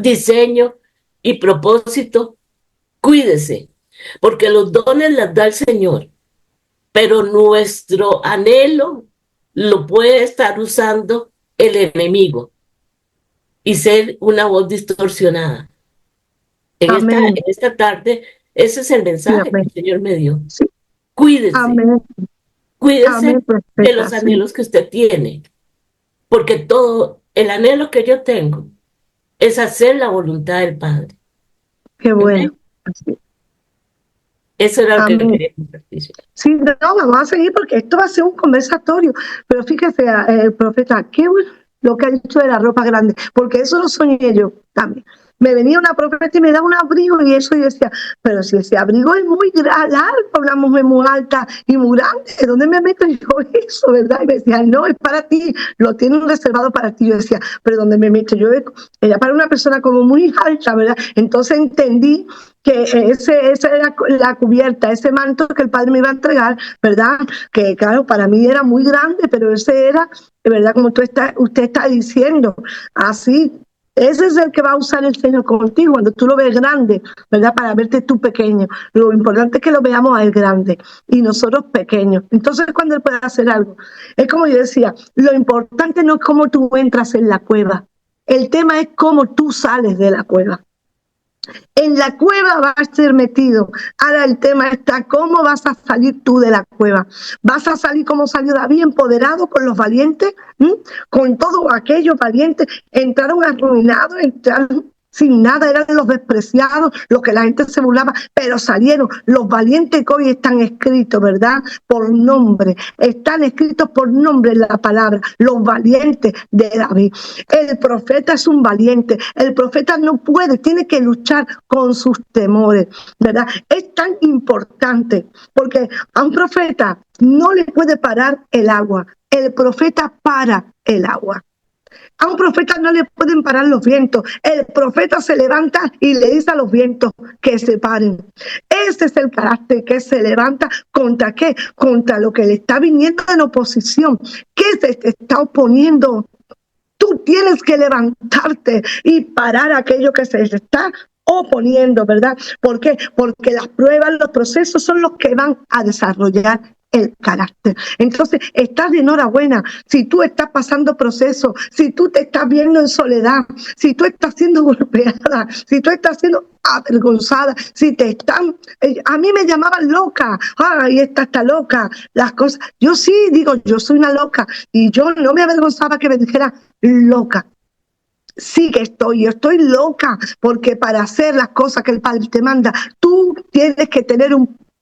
diseño y propósito, cuídese, porque los dones las da el Señor, pero nuestro anhelo lo puede estar usando el enemigo y ser una voz distorsionada. Amén. En esta tarde, ese es el Sí, mensaje que amén. el Señor me dio. Sí. Cuídese, Amén. cuídese Amén, de profeta. los Sí. anhelos que usted tiene, porque todo el anhelo que yo tengo es hacer la voluntad del Padre. Qué bueno. ¿Amén? Sí. Eso era lo que Amén. quería compartir. Sí, no, vamos a seguir porque esto va a ser un conversatorio. Pero fíjese, profeta, qué bueno lo que ha dicho de la ropa grande, porque eso lo soñé yo también. Me venía una profeta y me daba un abrigo y eso yo decía, pero si ese abrigo es muy largo, una mujer muy alta y muy grande, ¿de dónde me meto yo eso, verdad? Y me decía, no, es para ti, lo tienen reservado para ti. Yo decía, pero ¿dónde me meto yo? Era para una persona como muy alta, ¿verdad? Entonces entendí que esa era la cubierta, ese manto que el Padre me iba a entregar, ¿verdad? Que claro, para mí era muy grande, pero ese era, ¿verdad? Como usted está diciendo, así. Ese es el que va a usar el Señor contigo, cuando tú lo ves grande, ¿verdad? Para verte tú pequeño. Lo importante es que lo veamos a Él grande y nosotros pequeños. Entonces, cuando Él puede hacer algo, es como yo decía, lo importante no es cómo tú entras en la cueva, el tema es cómo tú sales de la cueva. En la cueva vas a ser metido. Ahora el tema está, ¿cómo vas a salir tú de la cueva? ¿Vas a salir como salió David, empoderado con los valientes? Con todos aquellos valientes, entraron arruinados, entraron sin nada, eran los despreciados, los que la gente se burlaba, pero salieron los valientes que hoy están escritos, ¿verdad? Por nombre, están escritos por nombre en la palabra, los valientes de David. El profeta es un valiente, el profeta no puede, tiene que luchar con sus temores, ¿verdad? Es tan importante, porque a un profeta no le puede parar el agua, el profeta para el agua. A un profeta no le pueden parar los vientos. El profeta se levanta y le dice a los vientos que se paren. Ese es el carácter que se levanta contra qué, contra lo que le está viniendo en oposición. ¿Qué se te está oponiendo? Tú tienes que levantarte y parar aquello que se está oponiendo, ¿verdad? ¿Por qué? Porque las pruebas, los procesos son los que van a desarrollar el carácter. Entonces, estás de enhorabuena si tú estás pasando procesos, si tú te estás viendo en soledad, si tú estás siendo golpeada, si tú estás siendo avergonzada, si te están... a mí me llamaban loca, ay, esta está loca, las cosas... Yo sí digo, yo soy una loca y yo no me avergonzaba que me dijera loca. Sí que yo estoy loca, porque para hacer las cosas que el Padre te manda, tú tienes que tener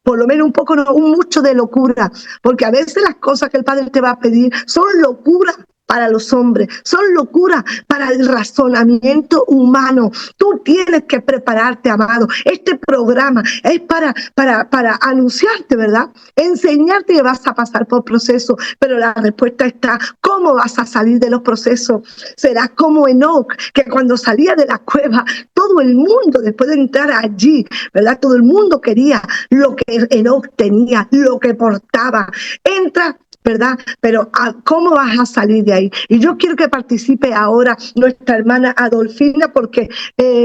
por lo menos un poco, no, mucho de locura, porque a veces las cosas que el Padre te va a pedir son locuras para los hombres, son locuras para el razonamiento humano. Tú tienes que prepararte, amado. Este programa es para anunciarte, ¿verdad? Enseñarte que vas a pasar por procesos, pero la respuesta está, ¿cómo vas a salir de los procesos? Serás como Enoc, que cuando salía de la cueva, todo el mundo, después de entrar allí, ¿verdad? Todo el mundo quería lo que Enoc tenía, lo que portaba. Entra, ¿verdad? Pero ¿cómo vas a salir de ahí? Y yo quiero que participe ahora nuestra hermana Adolfina, porque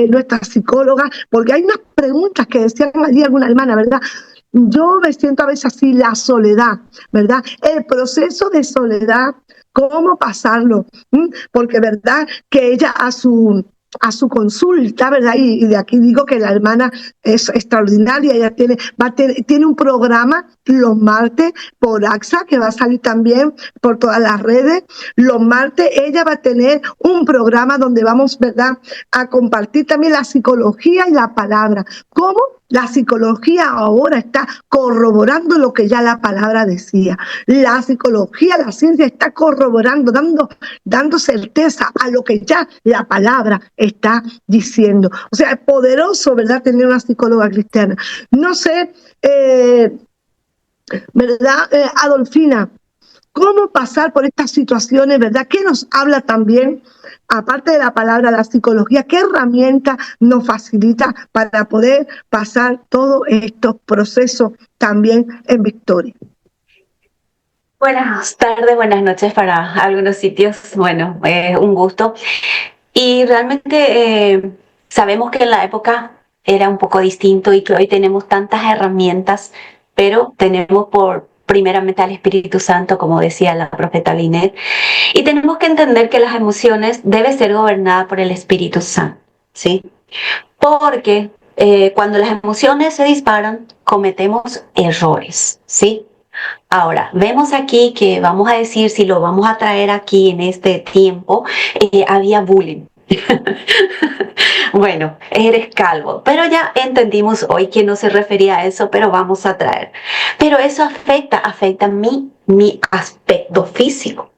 nuestra psicóloga, porque hay unas preguntas que decían allí alguna hermana, ¿verdad? Yo me siento a veces así, la soledad, ¿verdad? El proceso de soledad, ¿cómo pasarlo? Porque, ¿verdad? Que ella a su consulta, ¿verdad? Y de aquí digo que la hermana es extraordinaria, ella tiene un programa los martes por AXA, que va a salir también por todas las redes. Los martes ella va a tener un programa donde vamos, ¿verdad?, a compartir también la psicología y la palabra. ¿Cómo? La psicología ahora está corroborando lo que ya la palabra decía. La psicología, la ciencia está corroborando, dando certeza a lo que ya la palabra está diciendo. O sea, es poderoso, ¿verdad?, tener una psicóloga cristiana. No sé, ¿verdad, Adolfina? cómo pasar por estas situaciones, ¿verdad? ¿Qué nos habla también, aparte de la palabra, la psicología? ¿Qué herramienta nos facilita para poder pasar todos estos procesos también en victoria? Buenas tardes, buenas noches para algunos sitios. Bueno, un gusto. Y realmente sabemos que en la época era un poco distinto y que hoy tenemos tantas herramientas, pero tenemos primeramente al Espíritu Santo, como decía la profeta Linet, y tenemos que entender que las emociones deben ser gobernadas por el Espíritu Santo, ¿sí? Porque cuando las emociones se disparan, cometemos errores, ¿sí? Ahora, vemos aquí que vamos a decir, si lo vamos a traer aquí en este tiempo, había bullying. Bueno, eres calvo, pero ya entendimos hoy que no se refería a eso, pero vamos a traer. Pero eso afecta mi aspecto físico,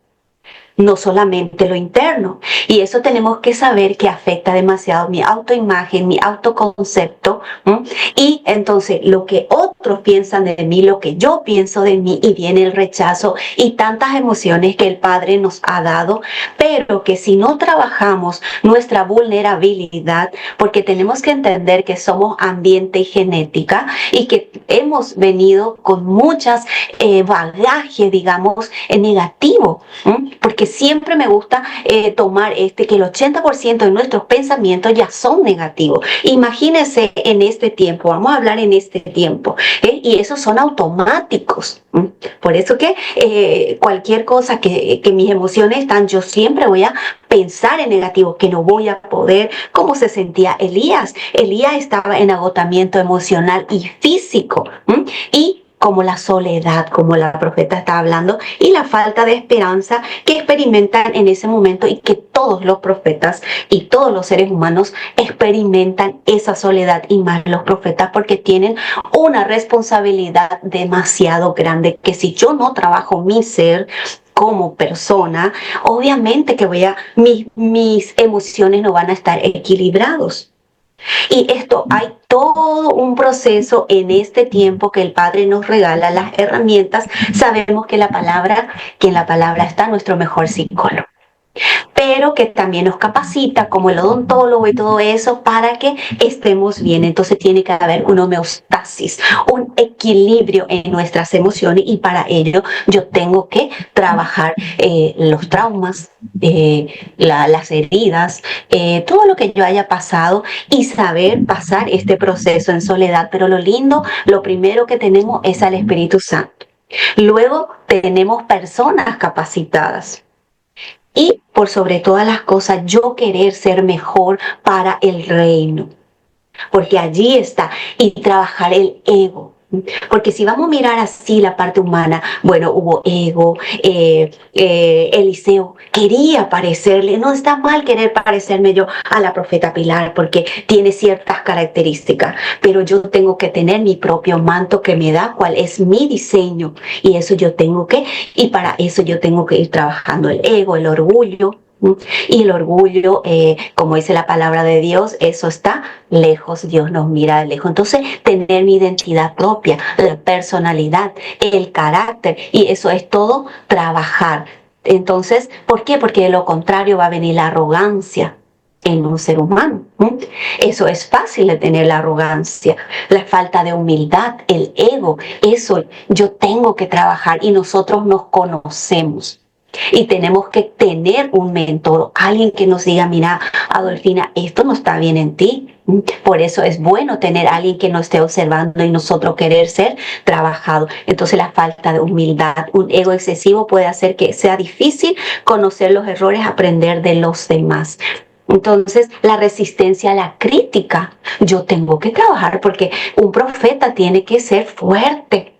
no solamente lo interno. Y eso tenemos que saber que afecta demasiado mi autoimagen, mi autoconcepto. Y entonces lo que otros piensan de mí, lo que yo pienso de mí, y viene el rechazo y tantas emociones que el Padre nos ha dado, pero que si no trabajamos nuestra vulnerabilidad, porque tenemos que entender que somos ambiente y genética y que hemos venido con muchas bagaje, digamos, negativo, porque siempre me gusta tomar que el 80% de nuestros pensamientos ya son negativos. Imagínense en este tiempo, vamos a hablar en este tiempo, y esos son automáticos. Por eso que cualquier cosa que mis emociones están, yo siempre voy a pensar en negativo, que no voy a poder. ¿Cómo se sentía Elías? Elías estaba en agotamiento emocional y físico, y como la soledad, como la profeta está hablando, y la falta de esperanza que experimentan en ese momento, y que todos los profetas y todos los seres humanos experimentan esa soledad, y más los profetas, porque tienen una responsabilidad demasiado grande, que si yo no trabajo mi ser como persona, obviamente que mis emociones no van a estar equilibrados. Y esto, hay todo un proceso en este tiempo que el Padre nos regala las herramientas. Sabemos que en la palabra está nuestro mejor psicólogo, pero que también nos capacita como el odontólogo y todo eso para que estemos bien. Entonces tiene que haber una homeostasis, un equilibrio en nuestras emociones, y para ello yo tengo que trabajar los traumas, las heridas, todo lo que yo haya pasado, y saber pasar este proceso en soledad. Pero lo primero que tenemos es al Espíritu Santo. Luego tenemos personas capacitadas. Y por sobre todas las cosas, yo querer ser mejor para el reino, porque allí está, y trabajar el ego. Porque si vamos a mirar así la parte humana, bueno, hubo ego, Eliseo quería parecerle, no está mal querer parecerme yo a la profeta Pilar, porque tiene ciertas características, pero yo tengo que tener mi propio manto que me da cuál es mi diseño, y eso y para eso yo tengo que ir trabajando el ego, el orgullo. Y el orgullo, como dice la palabra de Dios, eso está lejos, Dios nos mira de lejos. Entonces, tener mi identidad propia, la personalidad, el carácter, y eso es todo trabajar. Entonces, ¿por qué? Porque de lo contrario va a venir la arrogancia en un ser humano. Eso es fácil de tener, la arrogancia, la falta de humildad, el ego. Eso yo tengo que trabajar, y nosotros nos conocemos. Y tenemos que tener un mentor, alguien que nos diga: mira, Adolfina, esto no está bien en ti. Por eso es bueno tener a alguien que nos esté observando y nosotros querer ser trabajado. Entonces la falta de humildad, un ego excesivo, puede hacer que sea difícil conocer los errores, aprender de los demás. Entonces, la resistencia a la crítica, yo tengo que trabajar, porque un profeta tiene que ser fuerte.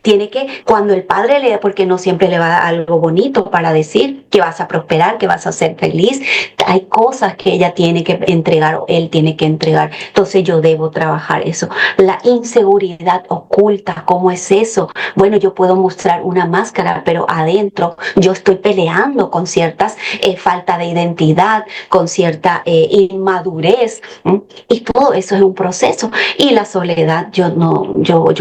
Tiene que, cuando el Padre le da, porque no siempre le va a dar algo bonito para decir que vas a prosperar, que vas a ser feliz. Hay cosas que ella tiene que entregar, o él tiene que entregar. Entonces yo debo trabajar eso. La inseguridad oculta, ¿cómo es eso? Bueno, yo puedo mostrar una máscara, pero adentro yo estoy peleando con ciertas falta de identidad, con cierta inmadurez. Y todo eso es un proceso. Y la soledad, yo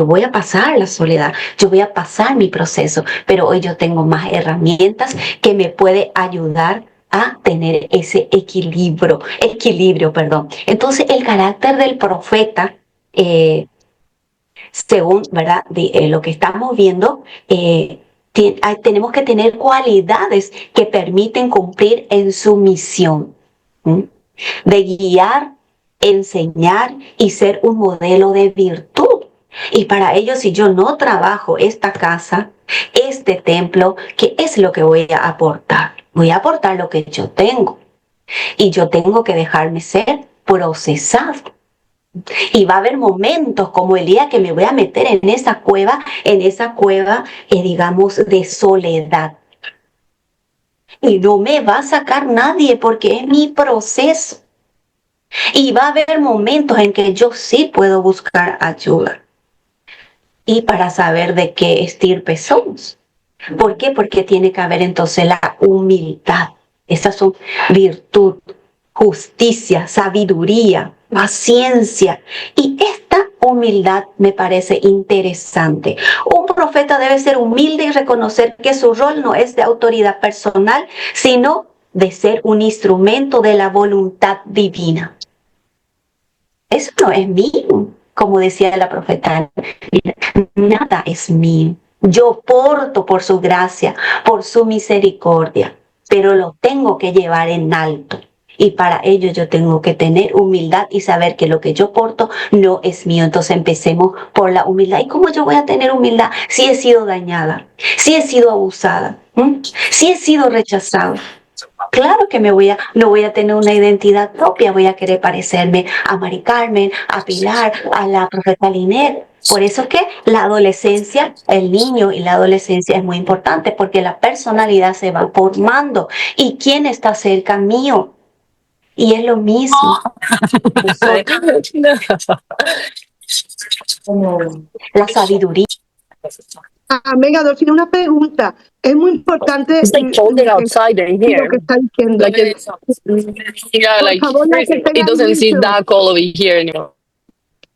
voy a pasar la soledad. yo voy a pasar mi proceso, pero hoy yo tengo más herramientas que me puede ayudar a tener ese equilibrio, perdón. Entonces, el carácter del profeta, según, ¿verdad? Lo que estamos viendo, tenemos que tener cualidades que permiten cumplir en su misión, ¿m? De guiar, enseñar y ser un modelo de virtud. Y para ello, si yo no trabajo esta casa, este templo, ¿qué es lo que voy a aportar? Voy a aportar lo que yo tengo. Y yo tengo que dejarme ser procesado. Y va a haber momentos como el día que me voy a meter en esa cueva, digamos, de soledad. Y no me va a sacar nadie porque es mi proceso. Y va a haber momentos en que yo sí puedo buscar ayuda. Y para saber de qué estirpe somos. ¿Por qué? Porque tiene que haber entonces la humildad. Esas son virtud, justicia, sabiduría, paciencia. Y esta humildad me parece interesante. Un profeta debe ser humilde y reconocer que su rol no es de autoridad personal, sino de ser un instrumento de la voluntad divina. Eso no es mío, como decía la profeta. Nada es mío. Yo porto por su gracia, por su misericordia, pero lo tengo que llevar en alto. Y para ello yo tengo que tener humildad y saber que lo que yo porto no es mío. Entonces empecemos por la humildad. ¿Y cómo yo voy a tener humildad si he sido dañada? Si he sido abusada, si he sido rechazada. Claro que no voy a tener una identidad propia, voy a querer parecerme a Mari Carmen, a Pilar, a la profeta Linet. Por eso es que la adolescencia, el niño y la adolescencia es muy importante, porque la personalidad se va formando. ¿Y quién está cerca mío? Y es lo mismo. La sabiduría. Amén, Adolfina, una pregunta. Es muy importante It's like cold it outside in lo here. que está diciendo. Like it's yeah, Por like favor, la que tenga it doesn't seem micro, that cold over here anymore.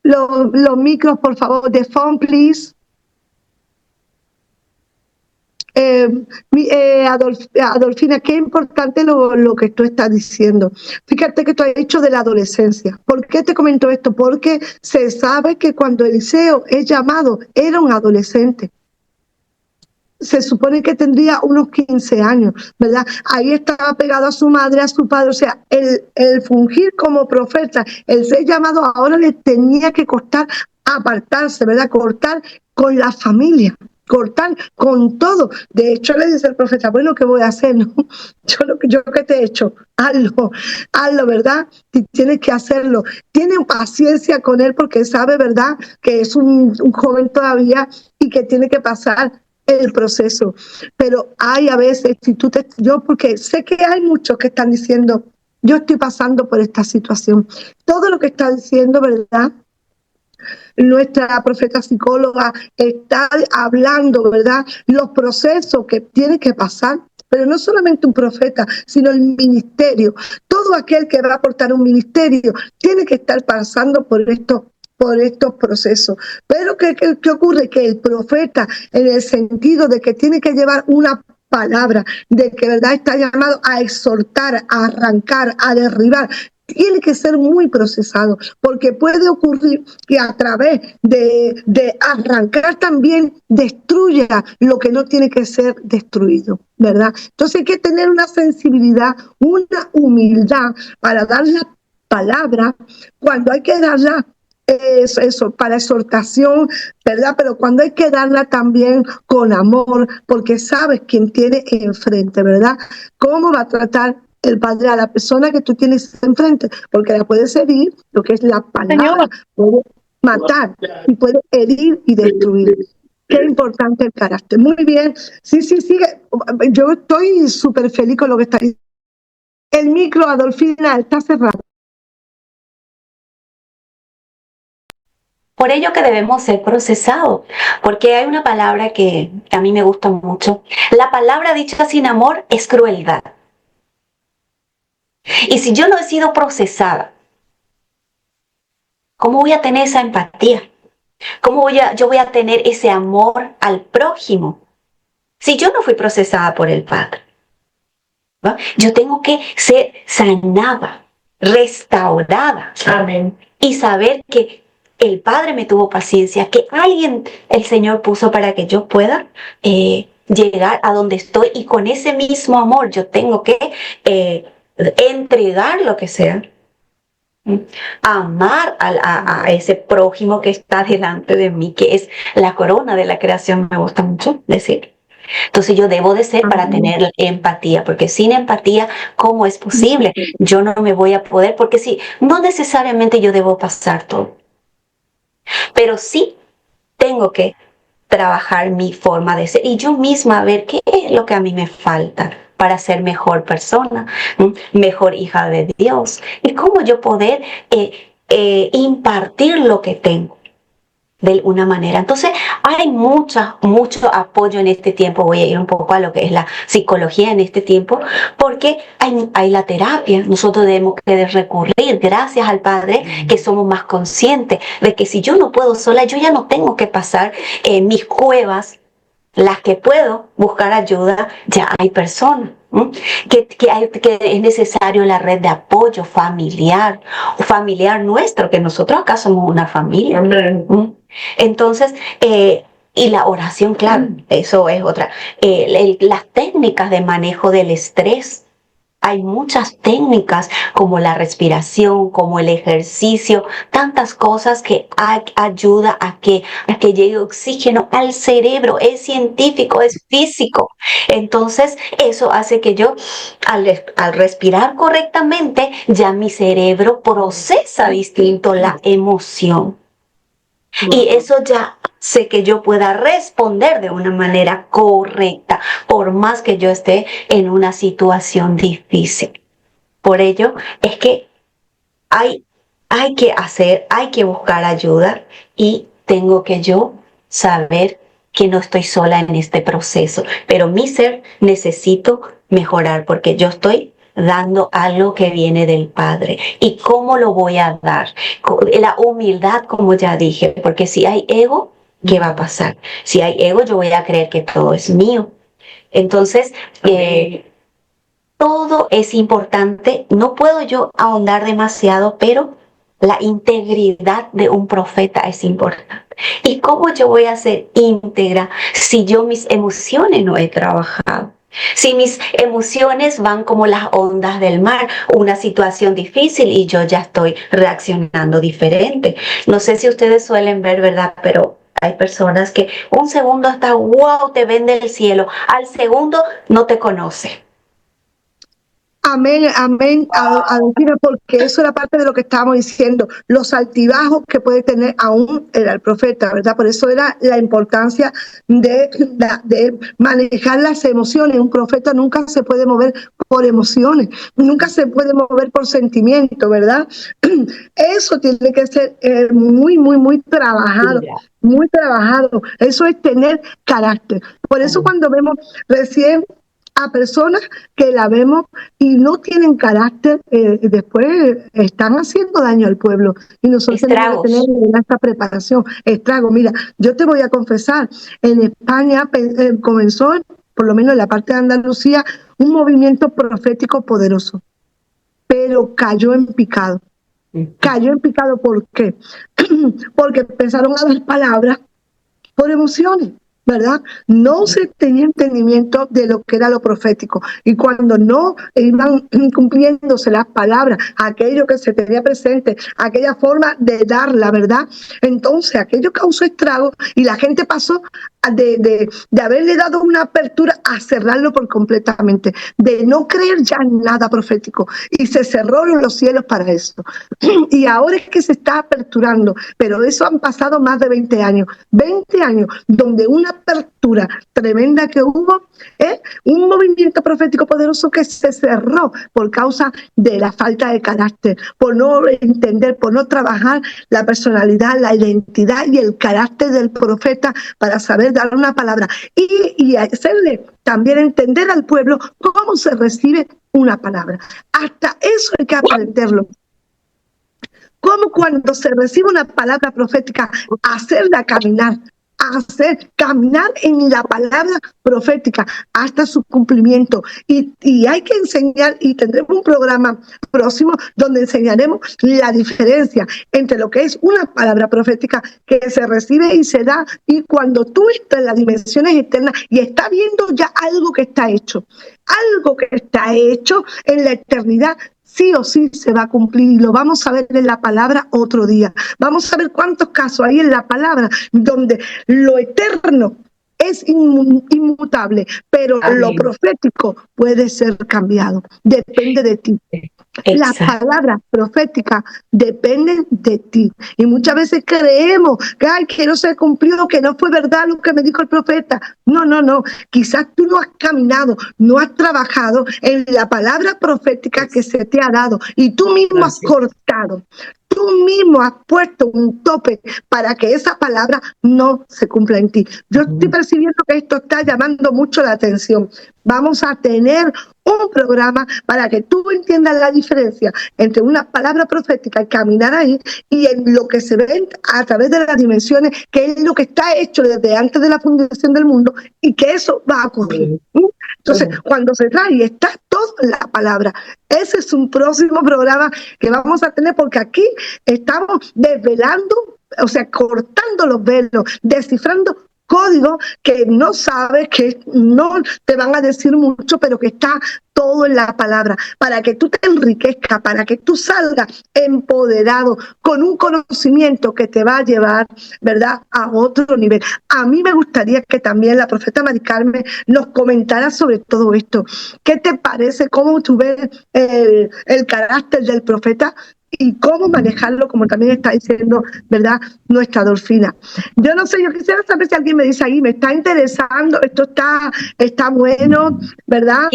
los micros, por favor, de phone, please. Adolfina, qué importante lo que tú estás diciendo. Fíjate que tú has dicho de la adolescencia. ¿Por qué te comento esto? Porque se sabe que cuando Eliseo es llamado, era un adolescente. Se supone que tendría unos 15 años, ¿verdad? Ahí estaba pegado a su madre, a su padre. O sea, el fungir como profeta, el ser llamado, ahora le tenía que costar apartarse, ¿verdad? Cortar con la familia, cortar con todo. De hecho, le dice el profeta, bueno, ¿qué voy a hacer? ¿No? Yo que te he hecho, hazlo, ¿verdad? Y tienes que hacerlo. Tiene paciencia con él porque sabe, ¿verdad?, que es un joven todavía y que tiene que pasar el proceso. Pero hay a veces, yo porque sé que hay muchos que están diciendo, yo estoy pasando por esta situación. Todo lo que está diciendo, ¿verdad?, nuestra profeta psicóloga está hablando, ¿verdad?, los procesos que tiene que pasar, pero no solamente un profeta, sino el ministerio. Todo aquel que va a aportar un ministerio tiene que estar pasando por estos procesos. Pero ¿qué ocurre? Que el profeta, en el sentido de que tiene que llevar una palabra, de que verdad está llamado a exhortar, a arrancar, a derribar, tiene que ser muy procesado, porque puede ocurrir que a través de arrancar también destruya lo que no tiene que ser destruido, ¿verdad? Entonces hay que tener una sensibilidad, una humildad para dar la palabra cuando hay que darla. Eso, para exhortación, ¿verdad? Pero cuando hay que darla también con amor, porque sabes quién tiene enfrente, ¿verdad? ¿Cómo va a tratar el Padre a la persona que tú tienes enfrente? Porque la puedes herir, lo que es la palabra, puede matar y puede herir y destruir. Qué importante el carácter. Muy bien. Sí, sigue. Yo estoy súper feliz con lo que está diciendo. El micro, Adolfina, está cerrado. Por ello que debemos ser procesados, porque hay una palabra que a mí me gusta mucho. La palabra dicha sin amor es crueldad. Y si yo no he sido procesada, ¿cómo voy a tener esa empatía? ¿Cómo yo voy a tener ese amor al prójimo si yo no fui procesada por el Padre? ¿Va? Yo tengo que ser sanada, restaurada. Amén. Y saber que el Padre me tuvo paciencia, que alguien el Señor puso para que yo pueda llegar a donde estoy, y con ese mismo amor yo tengo que entregar lo que sea, amar a ese prójimo que está delante de mí, que es la corona de la creación, me gusta mucho decir. Entonces yo debo de ser para tener empatía, porque sin empatía, ¿cómo es posible? Yo no me voy a poder, porque sí, no necesariamente yo debo pasar todo, pero sí tengo que trabajar mi forma de ser y yo misma ver qué es lo que a mí me falta para ser mejor persona, mejor hija de Dios, y cómo yo poder impartir lo que tengo de una manera. Entonces hay mucho apoyo en este tiempo. Voy a ir un poco a lo que es la psicología en este tiempo, porque hay la terapia. Nosotros debemos que recurrir, gracias al Padre, que somos más conscientes de que si yo no puedo sola, yo ya no tengo que pasar en mis cuevas, las que puedo buscar ayuda, ya hay personas. Que es necesario la red de apoyo familiar nuestro, que nosotros acá somos una familia. Entonces, y la oración, claro, eso es otra. Las técnicas de manejo del estrés. Hay muchas técnicas como la respiración, como el ejercicio, tantas cosas que ayuda a que llegue oxígeno al cerebro. Es científico, es físico. Entonces, eso hace que yo, al respirar correctamente, ya mi cerebro procesa distinto la emoción. Y eso ya hace que yo pueda responder de una manera correcta, por más que yo esté en una situación difícil. Por ello es que hay que buscar ayuda, y tengo que yo saber que no estoy sola en este proceso, pero mi ser necesito mejorar, porque yo estoy dando algo que viene del Padre. ¿Y cómo lo voy a dar? La humildad, como ya dije, porque si hay ego, ¿qué va a pasar? Si hay ego, yo voy a creer que todo es mío. Entonces, todo es importante. No puedo yo ahondar demasiado, pero la integridad de un profeta es importante. ¿Y cómo yo voy a ser íntegra si yo mis emociones no he trabajado? Si mis emociones van como las ondas del mar, una situación difícil y yo ya estoy reaccionando diferente. No sé si ustedes suelen ver, ¿verdad? Pero hay personas que un segundo hasta wow, te ven del cielo, al segundo no te conoce. Amén, amén, Adolfina, porque eso era parte de lo que estábamos diciendo, los altibajos que puede tener aún el profeta, ¿verdad? Por eso era la importancia de manejar las emociones. Un profeta nunca se puede mover por emociones, nunca se puede mover por sentimientos, ¿verdad? Eso tiene que ser muy, muy, muy trabajado. Muy trabajado. Eso es tener carácter. Por eso cuando vemos recién a personas que la vemos y no tienen carácter, después están haciendo daño al pueblo, y nosotros tenemos que tener esta preparación. Estrago, mira, yo te voy a confesar, en España comenzó, por lo menos en la parte de Andalucía, un movimiento profético poderoso, pero cayó en picado. Cayó en picado, ¿por qué? Porque empezaron a dar palabras por emociones, ¿verdad? No se tenía entendimiento de lo que era lo profético, y cuando no iban cumpliéndose las palabras, aquello que se tenía presente, aquella forma de dar la verdad, entonces aquello causó estragos y la gente pasó de haberle dado una apertura a cerrarlo por completamente, de no creer ya en nada profético, y se cerraron los cielos para eso. Y ahora es que se está aperturando, pero eso han pasado más de 20 años, 20 años donde una apertura tremenda que hubo, un movimiento profético poderoso que se cerró por causa de la falta de carácter, por no entender, por no trabajar la personalidad, la identidad y el carácter del profeta para saber dar una palabra y hacerle también entender al pueblo cómo se recibe una palabra. Hasta eso hay que aprenderlo. como cuando se recibe una palabra profética, hacerla caminar, caminar en la palabra profética hasta su cumplimiento. Y hay que enseñar, y tendremos un programa próximo donde enseñaremos la diferencia entre lo que es una palabra profética que se recibe y se da, y cuando tú estás en las dimensiones externas y estás viendo ya algo que está hecho en la eternidad, sí o sí se va a cumplir, y lo vamos a ver en la palabra otro día. Vamos a ver cuántos casos hay en la palabra donde lo eterno es inmutable, pero lo profético puede ser cambiado. Depende de ti. Las palabras proféticas dependen de ti. Y muchas veces creemos que no se cumplió, que no fue verdad lo que me dijo el profeta. No. Quizás tú no has caminado, no has trabajado en la palabra profética que se te ha dado. Y tú mismo has cortado. Tú mismo has puesto un tope para que esa palabra no se cumpla en ti. Yo estoy percibiendo que esto está llamando mucho la atención. Vamos a tener un programa para que tú entiendas la diferencia entre una palabra profética y caminar ahí, y en lo que se ve a través de las dimensiones, que es lo que está hecho desde antes de la fundación del mundo, y que eso va a ocurrir. Entonces, cuando se trae y está todo en la palabra, ese es un próximo programa que vamos a tener, porque aquí estamos desvelando, o sea, cortando los velos, descifrando códigos que no sabes, que no te van a decir mucho, pero que está todo en la palabra, para que tú te enriquezcas, para que tú salgas empoderado con un conocimiento que te va a llevar, ¿verdad?, a otro nivel. A mí me gustaría que también la profeta Mari Carmen nos comentara sobre todo esto. ¿Qué te parece? ¿Cómo tú ves el carácter del profeta? Y cómo manejarlo, como también está diciendo, ¿verdad?, nuestra Dolfina. Yo no sé, yo quisiera saber si alguien me dice ahí, me está interesando, esto está bueno, ¿verdad?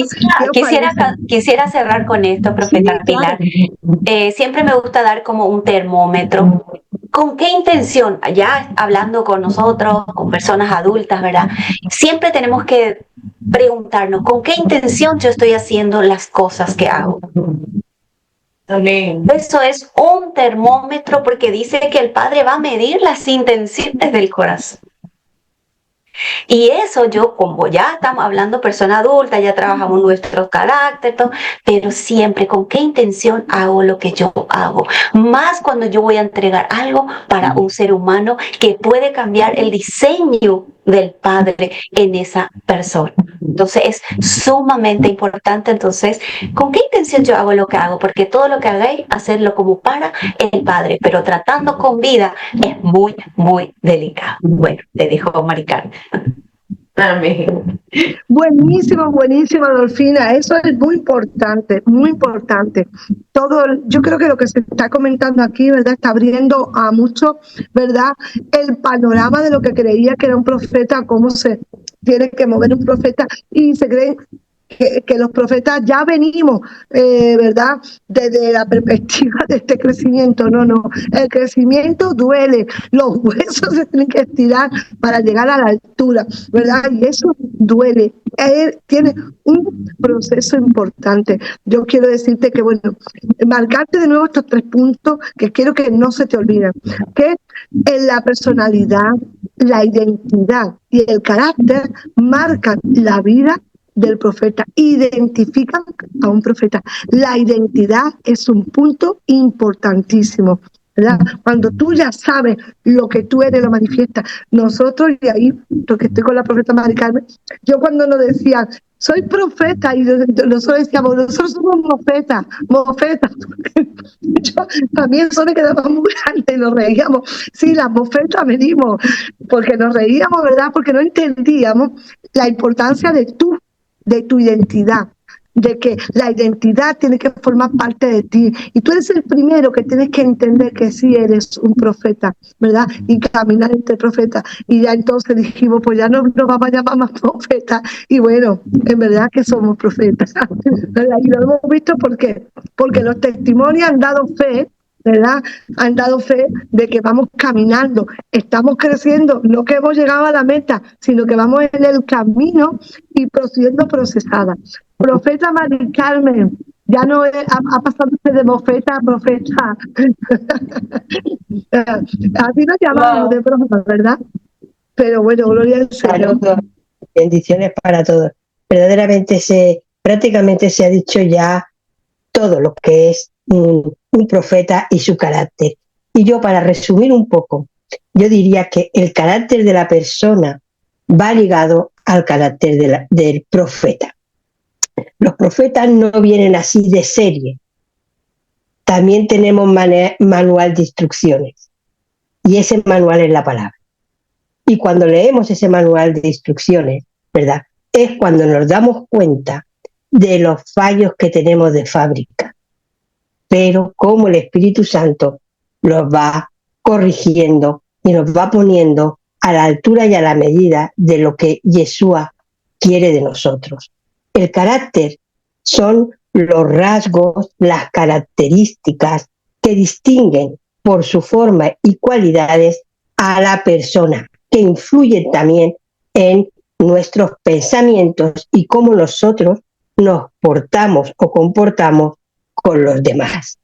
Quisiera cerrar con esto, profeta Pilar. Siempre me gusta dar como un termómetro. ¿Con qué intención? Ya hablando con nosotros, con personas adultas, ¿verdad? Siempre tenemos que preguntarnos, ¿con qué intención yo estoy haciendo las cosas que hago? Eso es un termómetro, porque dice que el Padre va a medir las intenciones del corazón. Y eso yo, como ya estamos hablando persona adulta, ya trabajamos nuestro carácter, todo, pero siempre con qué intención hago lo que yo hago. Más cuando yo voy a entregar algo para un ser humano que puede cambiar el diseño del Padre en esa persona. Entonces es sumamente importante, entonces, ¿con qué intención yo hago lo que hago? Porque todo lo que hagáis, hacerlo como para el Padre, pero tratando con vida es muy, muy delicado. Bueno, te dejo, Mari Carmen. Amén. Buenísimo, Dolfina. Eso es muy importante, muy importante. Yo creo que lo que se está comentando aquí, ¿verdad?, está abriendo a mucho, ¿verdad?, el panorama de lo que creía que era un profeta, cómo se tiene que mover un profeta, y se creen que los profetas ya venimos, ¿verdad?, desde la perspectiva de este crecimiento. No, el crecimiento duele, los huesos se tienen que estirar para llegar a la altura, ¿verdad?, y eso duele. Tiene un proceso importante. Yo quiero decirte que, bueno, marcarte de nuevo estos 3 puntos que quiero que no se te olviden, que en la personalidad, la identidad y el carácter marcan la vida del profeta, identifican a un profeta. La identidad es un punto importantísimo, ¿verdad? Cuando tú ya sabes lo que tú eres, lo manifiestas. Nosotros, y ahí, porque estoy con la profeta Mari Carmen, yo cuando nos decían, soy profeta, y nosotros decíamos, nosotros somos mofetas. Yo también eso me quedaba muy grande y nos reíamos. Sí, las mofetas venimos, porque nos reíamos, ¿verdad? Porque no entendíamos la importancia de tu identidad, de que la identidad tiene que formar parte de ti, y tú eres el primero que tienes que entender que sí eres un profeta, ¿verdad?, y caminar entre profetas. Y ya entonces dijimos, pues ya no nos vamos a llamar más profetas, y bueno, en verdad que somos profetas, ¿verdad? Y lo hemos visto porque los testimonios han dado fe, ¿verdad? Han dado fe de que vamos caminando, estamos creciendo, no que hemos llegado a la meta, sino que vamos en el camino y siendo procesada. Profeta Mari Carmen, Ya no ha pasado de profeta a profeta. Así nos llamamos de profeta, ¿verdad? Pero bueno, gloria al Señor. Bendiciones para todos. Verdaderamente prácticamente se ha dicho ya todo lo que es un profeta y su carácter. Y yo, para resumir un poco, yo diría que el carácter de la persona va ligado al carácter del profeta. Los profetas no vienen así de serie. También tenemos manual de instrucciones. Y ese manual es la palabra. Y cuando leemos ese manual de instrucciones, ¿verdad?, es cuando nos damos cuenta de los fallos que tenemos de fábrica. Pero cómo el Espíritu Santo los va corrigiendo y nos va poniendo a la altura y a la medida de lo que Yeshua quiere de nosotros. El carácter son los rasgos, las características que distinguen por su forma y cualidades a la persona, que influyen también en nuestros pensamientos y cómo nosotros nos portamos o comportamos con los demás.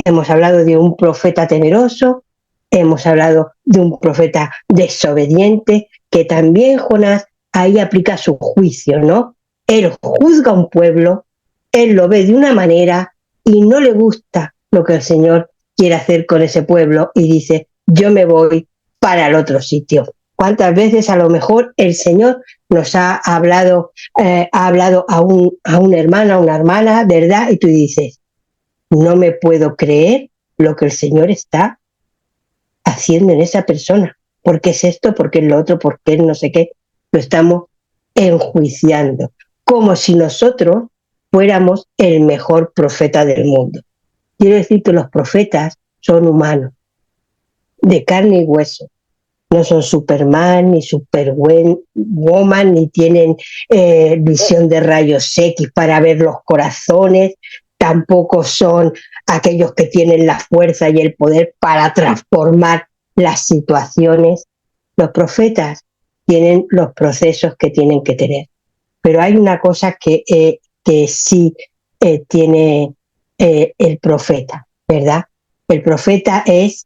Hemos hablado de un profeta temeroso, hemos hablado de un profeta desobediente, que también Jonás ahí aplica su juicio, ¿no? Él juzga a un pueblo, él lo ve de una manera y no le gusta lo que el Señor quiere hacer con ese pueblo y dice, yo me voy para el otro sitio. ¿Cuántas veces a lo mejor el Señor nos ha hablado a un hermano, a una hermana, ¿verdad? Y tú dices, no me puedo creer lo que el Señor está haciendo en esa persona. ¿Por qué es esto? ¿Por qué es lo otro? ¿Por qué no sé qué? Lo estamos enjuiciando, como si nosotros fuéramos el mejor profeta del mundo. Quiero decir que los profetas son humanos, de carne y hueso. No son Superman, ni Superwoman, ni tienen visión de rayos X para ver los corazones, tampoco son aquellos que tienen la fuerza y el poder para transformar las situaciones. Los profetas tienen los procesos que tienen que tener. Pero hay una cosa que sí tiene el profeta, ¿verdad? El profeta es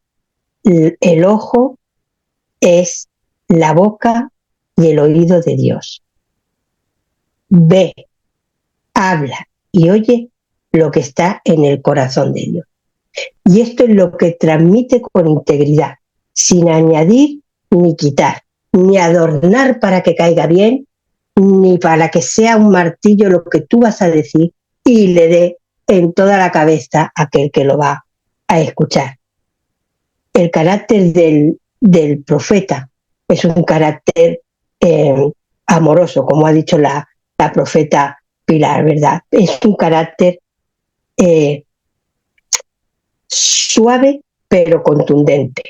el ojo, es la boca y el oído de Dios. Ve, habla y oye lo que está en el corazón de Dios. Y esto es lo que transmite con integridad, sin añadir ni quitar, ni adornar para que caiga bien, ni para que sea un martillo lo que tú vas a decir y le dé en toda la cabeza a aquel que lo va a escuchar. El carácter del profeta es un carácter amoroso, como ha dicho la profeta Pilar, ¿verdad? Es un carácter suave pero contundente.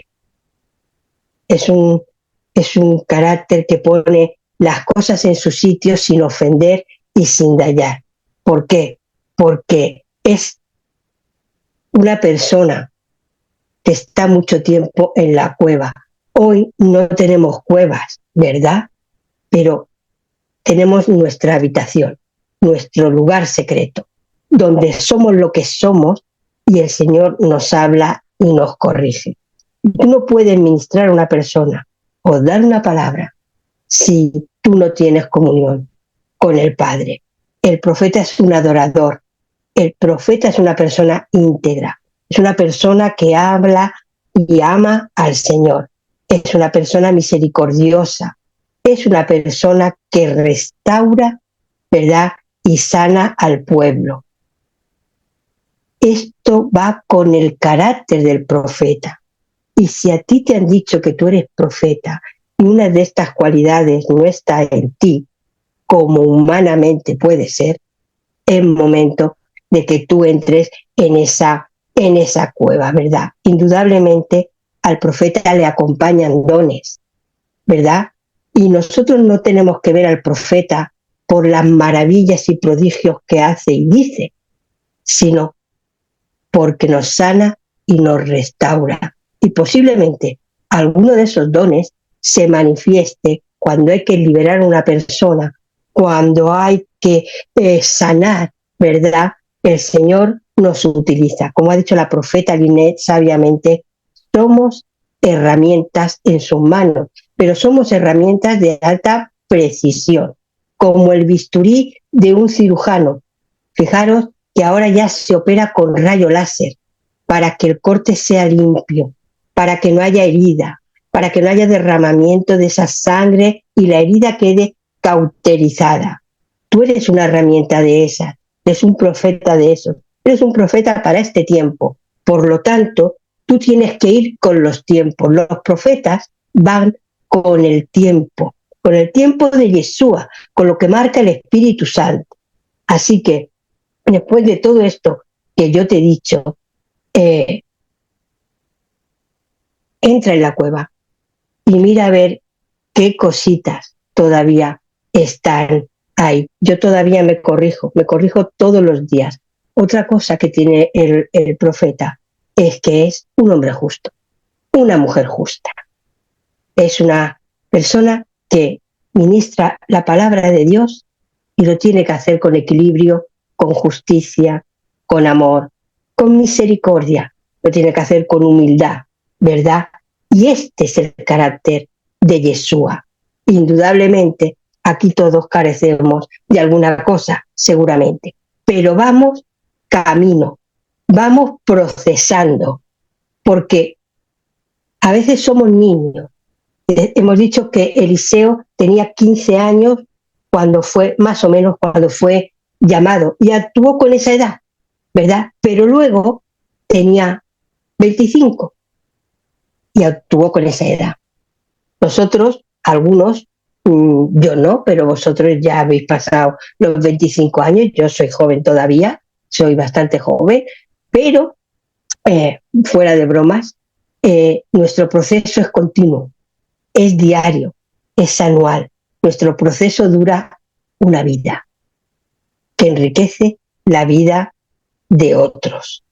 Es un carácter que pone las cosas en su sitio sin ofender y sin dañar. ¿Por qué? Porque es una persona que está mucho tiempo en la cueva. Hoy no tenemos cuevas, ¿verdad? Pero tenemos nuestra habitación, nuestro lugar secreto, donde somos lo que somos y el Señor nos habla y nos corrige. Tú no puedes ministrar a una persona o dar una palabra si tú no tienes comunión con el Padre. El profeta es un adorador. El profeta es una persona íntegra. Es una persona que habla y ama al Señor. Es una persona misericordiosa. Es una persona que restaura, ¿verdad?, y sana al pueblo. Esto va con el carácter del profeta. Y si a ti te han dicho que tú eres profeta y una de estas cualidades no está en ti, como humanamente puede ser, es momento de que tú entres en esa cueva, ¿verdad? Indudablemente al profeta le acompañan dones, ¿verdad? Y nosotros no tenemos que ver al profeta por las maravillas y prodigios que hace y dice, sino porque nos sana y nos restaura. Y posiblemente alguno de esos dones se manifieste cuando hay que liberar a una persona, cuando hay que sanar, ¿verdad?, el Señor nos utiliza. Como ha dicho la profeta Linet sabiamente, somos herramientas en sus manos, pero somos herramientas de alta precisión, como el bisturí de un cirujano. Fijaros que ahora ya se opera con rayo láser para que el corte sea limpio, para que no haya herida, para que no haya derramamiento de esa sangre y la herida quede cauterizada. Tú eres una herramienta de esas, eres un profeta de esos, eres un profeta para este tiempo. Por lo tanto, tú tienes que ir con los tiempos. Los profetas van con el tiempo de Yeshua, con lo que marca el Espíritu Santo. Así que, después de todo esto que yo te he dicho, entra en la cueva y mira a ver qué cositas todavía están ahí. Yo todavía me corrijo todos los días. Otra cosa que tiene el profeta es que es un hombre justo, una mujer justa. Es una persona que ministra la palabra de Dios y lo tiene que hacer con equilibrio, con justicia, con amor, con misericordia. Lo tiene que hacer con humildad, ¿verdad? Y este es el carácter de Yeshua. Indudablemente, aquí todos carecemos de alguna cosa, seguramente, pero vamos camino, vamos procesando, porque a veces somos niños. Hemos dicho que Eliseo tenía 15 años cuando fue, más o menos, cuando fue llamado, y actuó con esa edad, ¿verdad? Pero luego tenía 25 y actuó con esa edad. Nosotros, algunos, yo no, pero vosotros ya habéis pasado los 25 años, yo soy joven todavía, soy bastante joven, pero fuera de bromas, nuestro proceso es continuo, es diario, es anual. Nuestro proceso dura una vida, que enriquece la vida de otros.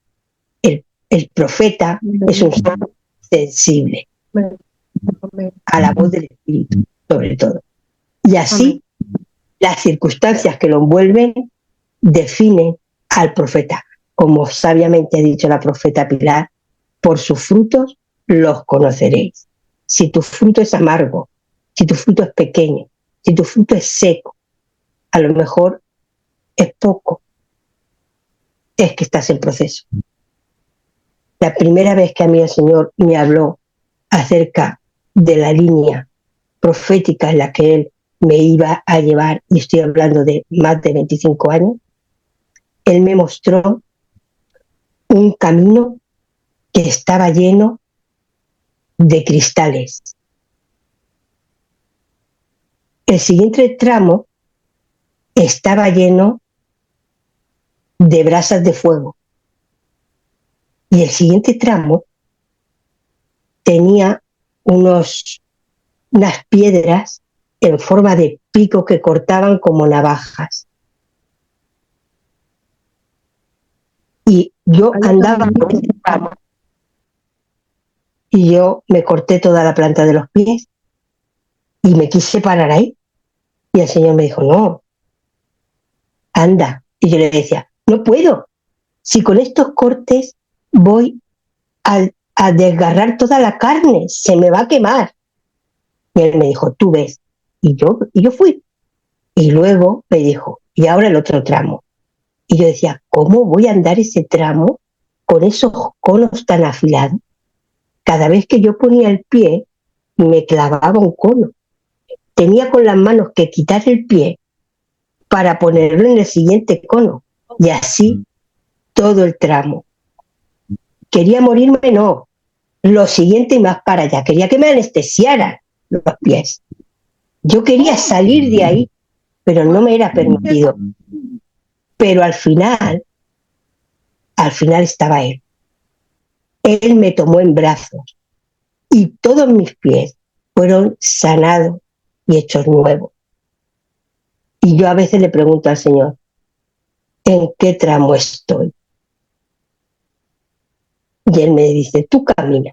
El profeta es un ser sensible a la voz del Espíritu, sobre todo. Y así, las circunstancias que lo envuelven definen al profeta. Como sabiamente ha dicho la profeta Pilar, por sus frutos los conoceréis. Si tu fruto es amargo, si tu fruto es pequeño, si tu fruto es seco, a lo mejor es poco, es que estás en proceso. La primera vez que a mí el Señor me habló acerca de la línea profética en la que Él me iba a llevar, y estoy hablando de más de 25 años, Él me mostró un camino que estaba lleno de cristales. El siguiente tramo estaba lleno de brasas de fuego. Y el siguiente tramo tenía unas piedras en forma de pico que cortaban como navajas. Y yo andaba por ese tramo y yo me corté toda la planta de los pies y me quise parar ahí. Y el Señor me dijo, no, anda. Y yo le decía, no puedo. Si con estos cortes voy a desgarrar toda la carne, se me va a quemar. Y él me dijo, tú ves. Y yo fui. Y luego me dijo, y ahora el otro tramo. Y yo decía, ¿cómo voy a andar ese tramo con esos conos tan afilados? Cada vez que yo ponía el pie, me clavaba un cono. Tenía con las manos que quitar el pie para ponerlo en el siguiente cono. Y así todo el tramo. Quería morirme, no. Lo siguiente y más para allá. Quería que me anestesiaran los pies. Yo quería salir de ahí, pero no me era permitido. Pero al final estaba Él. Él me tomó en brazos y todos mis pies fueron sanados y hechos nuevos. Y yo a veces le pregunto al Señor, ¿en qué tramo estoy? Y Él me dice, tú camina,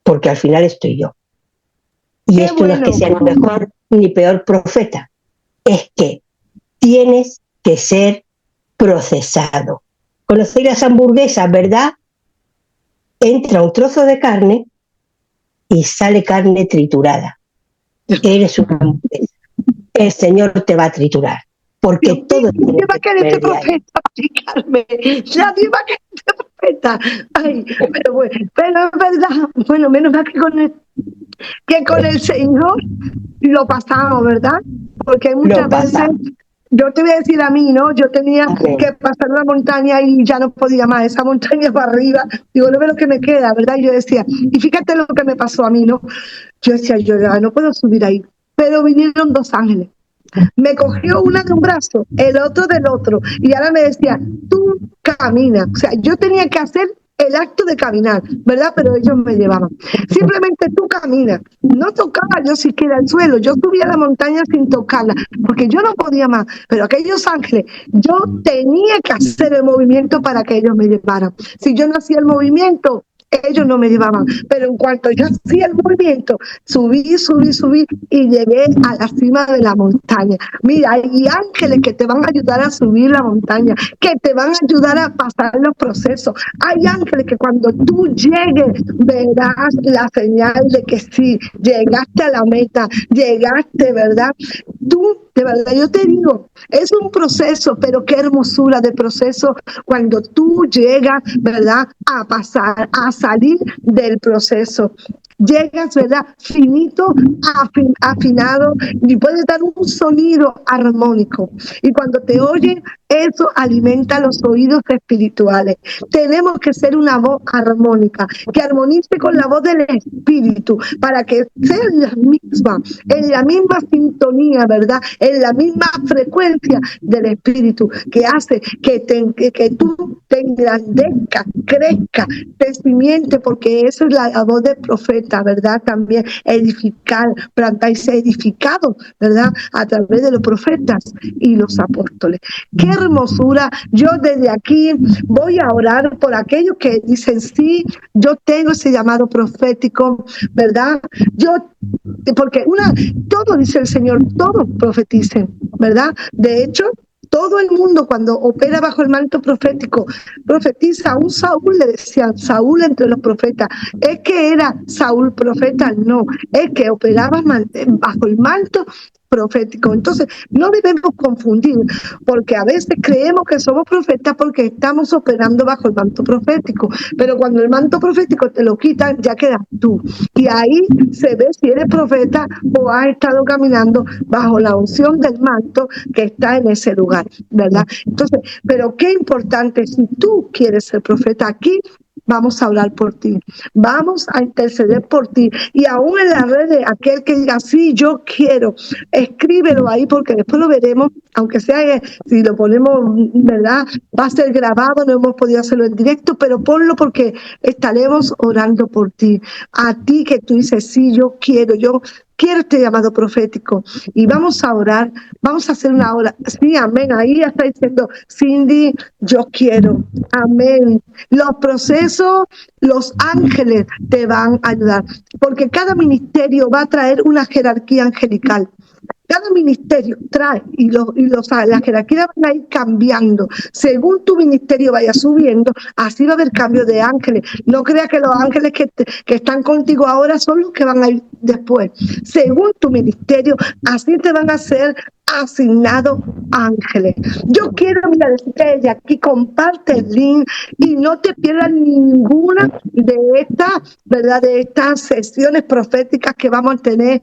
porque al final estoy yo. Y esto no es que sea ni mejor ni peor profeta, es que tienes que ser procesado. ¿Conocéis las hamburguesas, verdad? Entra un trozo de carne y sale carne triturada. Eres una hamburguesa. El Señor te va a triturar. Porque todo nadie va a querer este profeta, Carmen. Nadie va a querer este profeta. Ay, pero es verdad. Bueno, menos mal que con el Señor lo pasamos, ¿verdad? Porque hay muchas veces, yo te voy a decir a mí, ¿no? Yo tenía que pasar una montaña y ya no podía más, esa montaña para arriba, digo, no ve lo que me queda, ¿verdad? Y yo decía, y fíjate lo que me pasó a mí, ¿no? Yo decía, yo ya no puedo subir ahí, pero vinieron dos ángeles. Me cogió una de un brazo, el otro del otro, y ahora me decía, tú camina. O sea, yo tenía que hacer el acto de caminar, ¿verdad? Pero ellos me llevaban. Simplemente tú caminas. No tocaba yo siquiera el suelo, yo subía la montaña sin tocarla, porque yo no podía más. Pero aquellos ángeles, yo tenía que hacer el movimiento para que ellos me llevaran. Si yo no hacía el movimiento, ellos no me llevaban, pero en cuanto yo hacía el movimiento, subí y llegué a la cima de la montaña. Mira, hay ángeles que te van a ayudar a subir la montaña, que te van a ayudar a pasar los procesos. Hay ángeles que cuando tú llegues verás la señal de que sí, llegaste a la meta, llegaste, ¿verdad? Tú, de verdad, yo te digo, es un proceso, pero qué hermosura de proceso cuando tú llegas, ¿verdad?, a pasar, a salir del proceso. Llegas, ¿verdad?, finito, afinado, y puedes dar un sonido armónico. Y cuando te oyen, eso alimenta los oídos espirituales. Tenemos que ser una voz armónica, que armonice con la voz del Espíritu, para que sea en la misma sintonía, ¿verdad?, en la misma frecuencia del Espíritu, que hace que tú te engrandezcas, crezca, te simiente, porque esa es la voz del profeta, ¿verdad? También edificar, plantar y ser edificado, ¿verdad?, a través de los profetas y los apóstoles. ¡Qué hermosura! Yo desde aquí voy a orar por aquellos que dicen, sí, yo tengo ese llamado profético, ¿verdad? Porque todo dice el Señor, todos profeticen, ¿verdad? De hecho, todo el mundo cuando opera bajo el manto profético profetiza. A un Saúl le decían Saúl entre los profetas. ¿Es que era Saúl profeta? No, es que operaba bajo el manto profético. Entonces, no debemos confundir, porque a veces creemos que somos profetas porque estamos operando bajo el manto profético, pero cuando el manto profético te lo quitan, ya quedas tú. Y ahí se ve si eres profeta o has estado caminando bajo la unción del manto que está en ese lugar, ¿verdad? Entonces, pero qué importante, si tú quieres ser profeta aquí, vamos a orar por ti, vamos a interceder por ti, y aún en las redes, aquel que diga, sí, yo quiero, escríbelo ahí, porque después lo veremos, aunque sea, si lo ponemos, ¿verdad?, va a ser grabado, no hemos podido hacerlo en directo, pero ponlo porque estaremos orando por ti, a ti que tú dices, sí, yo quiero este llamado profético, y vamos a orar, vamos a hacer una hora. Sí, amén, ahí está diciendo Cindy, yo quiero, amén. Los procesos, los ángeles te van a ayudar, porque cada ministerio va a traer una jerarquía angelical. Cada ministerio trae la jerarquía van a ir cambiando. Según tu ministerio vaya subiendo, así va a haber cambio de ángeles. No creas que los ángeles que están contigo ahora son los que van a ir después. Según tu ministerio, así te van a ser asignados ángeles. Yo quiero, mira, decirte a ella, aquí comparte el link y no te pierdas ninguna de estas, ¿verdad?, de estas sesiones proféticas que vamos a tener,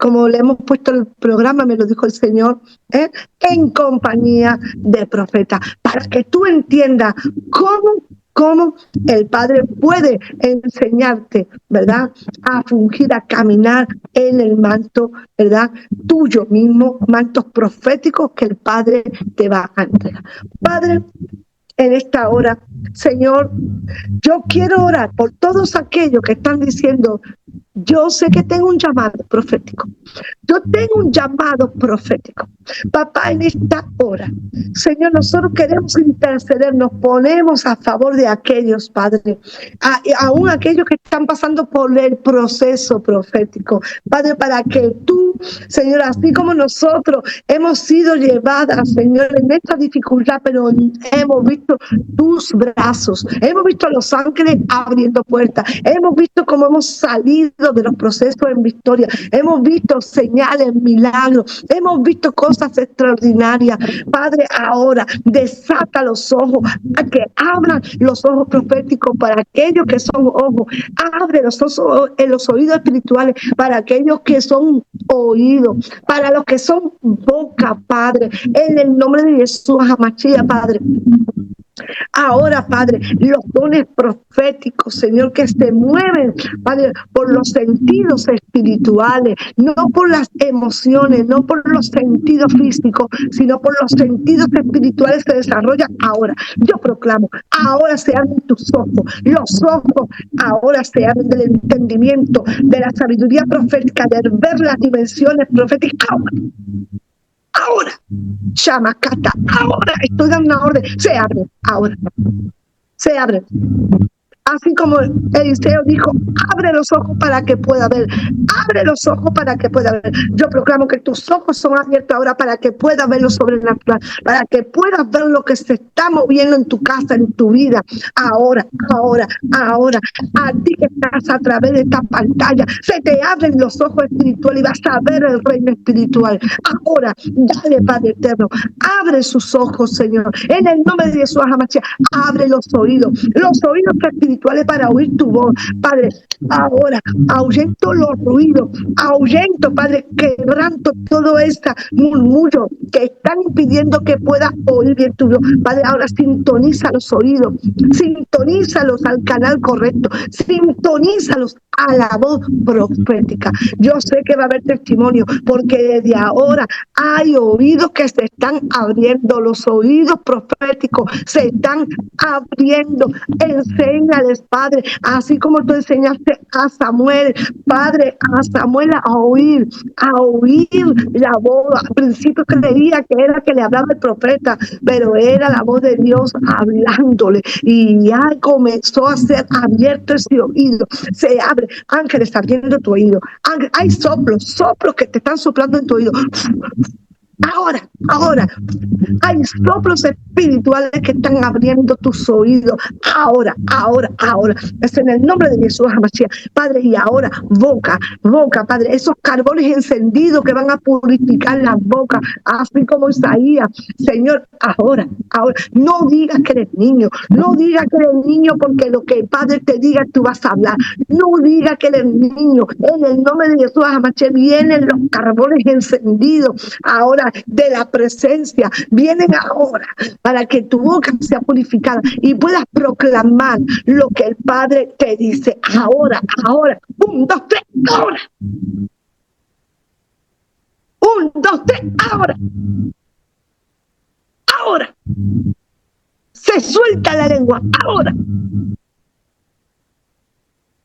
como le hemos puesto el programa, me lo dijo el Señor, en compañía de profetas, para que tú entiendas cómo el Padre puede enseñarte, ¿verdad?, a fungir, a caminar en el manto, ¿verdad?, tuyo mismo, mantos proféticos que el Padre te va a entregar. Padre, en esta hora Señor, yo quiero orar por todos aquellos que están diciendo, yo sé que tengo un llamado profético. Yo tengo un llamado profético. Papá, en esta hora, Señor, nosotros queremos interceder, nos ponemos a favor de aquellos, Padre, aún aquellos que están pasando por el proceso profético, Padre, para que tú, Señor, así como nosotros hemos sido llevadas, Señor, en esta dificultad, pero hemos visto tus brazos, hemos visto a los ángeles abriendo puertas, hemos visto cómo hemos salido de los procesos en victoria, hemos visto señales, milagros, hemos visto cosas extraordinarias. Padre, ahora desata los ojos, a que abran los ojos proféticos para aquellos que son ojos, abre los ojos en los oídos espirituales para aquellos que son oídos, para los que son boca, Padre, en el nombre de Jesús, Hamashia, Padre. Ahora, Padre, los dones proféticos, Señor, que se mueven, Padre, por los sentidos espirituales, no por las emociones, no por los sentidos físicos, sino por los sentidos espirituales que desarrollan ahora. Yo proclamo, ahora se abren tus ojos, los ojos ahora se abren del entendimiento, de la sabiduría profética, de ver las dimensiones proféticas. Ahora, Shamakata, ahora estoy dando una orden, se abre, ahora, se abre. Así como Eliseo dijo, abre los ojos para que pueda ver, abre los ojos para que pueda ver. Yo proclamo que tus ojos son abiertos ahora para que puedas ver lo sobrenatural, para que puedas ver lo que se está moviendo en tu casa, en tu vida. Ahora, a ti que estás a través de esta pantalla, se te abren los ojos espirituales y vas a ver el reino espiritual. Ahora, dale, Padre eterno, abre sus ojos, Señor. En el nombre de Jesús, Hamashia, abre los oídos espirituales para oír tu voz, Padre. Ahora, ahuyento los ruidos, ahuyento, Padre, quebranto todo este murmullo que están impidiendo que pueda oír bien tu voz. Padre, ahora sintoniza los oídos, sintonízalos al canal correcto, sintonízalos a la voz profética. Yo sé que va a haber testimonio, porque desde ahora hay oídos que se están abriendo, los oídos proféticos se están abriendo. Enséñales, Padre, así como tú enseñaste a Samuel, Padre, a Samuel a oír la voz. Al principio creía que era que le hablaba el profeta, pero era la voz de Dios hablándole, y ya comenzó a ser abierto ese oído. Se abre, ángeles abriendo tu oído. Hay soplos que te están soplando en tu oído. Ahora, hay soplos espirituales que están abriendo tus oídos. Ahora. Es en el nombre de Jesús, Hamashia, Padre. Y ahora, boca, Padre, esos carbones encendidos que van a purificar las bocas, así como Isaías, Señor, ahora. No digas que eres niño, porque lo que el Padre te diga, tú vas a hablar. No digas que eres niño. En el nombre de Jesús, Hamashia, vienen los carbones encendidos ahora de la presencia, vienen ahora para que tu boca sea purificada y puedas proclamar lo que el Padre te dice. Ahora, 1, 2, 3, ahora. 1, 2, 3, ahora. Se suelta la lengua, ahora.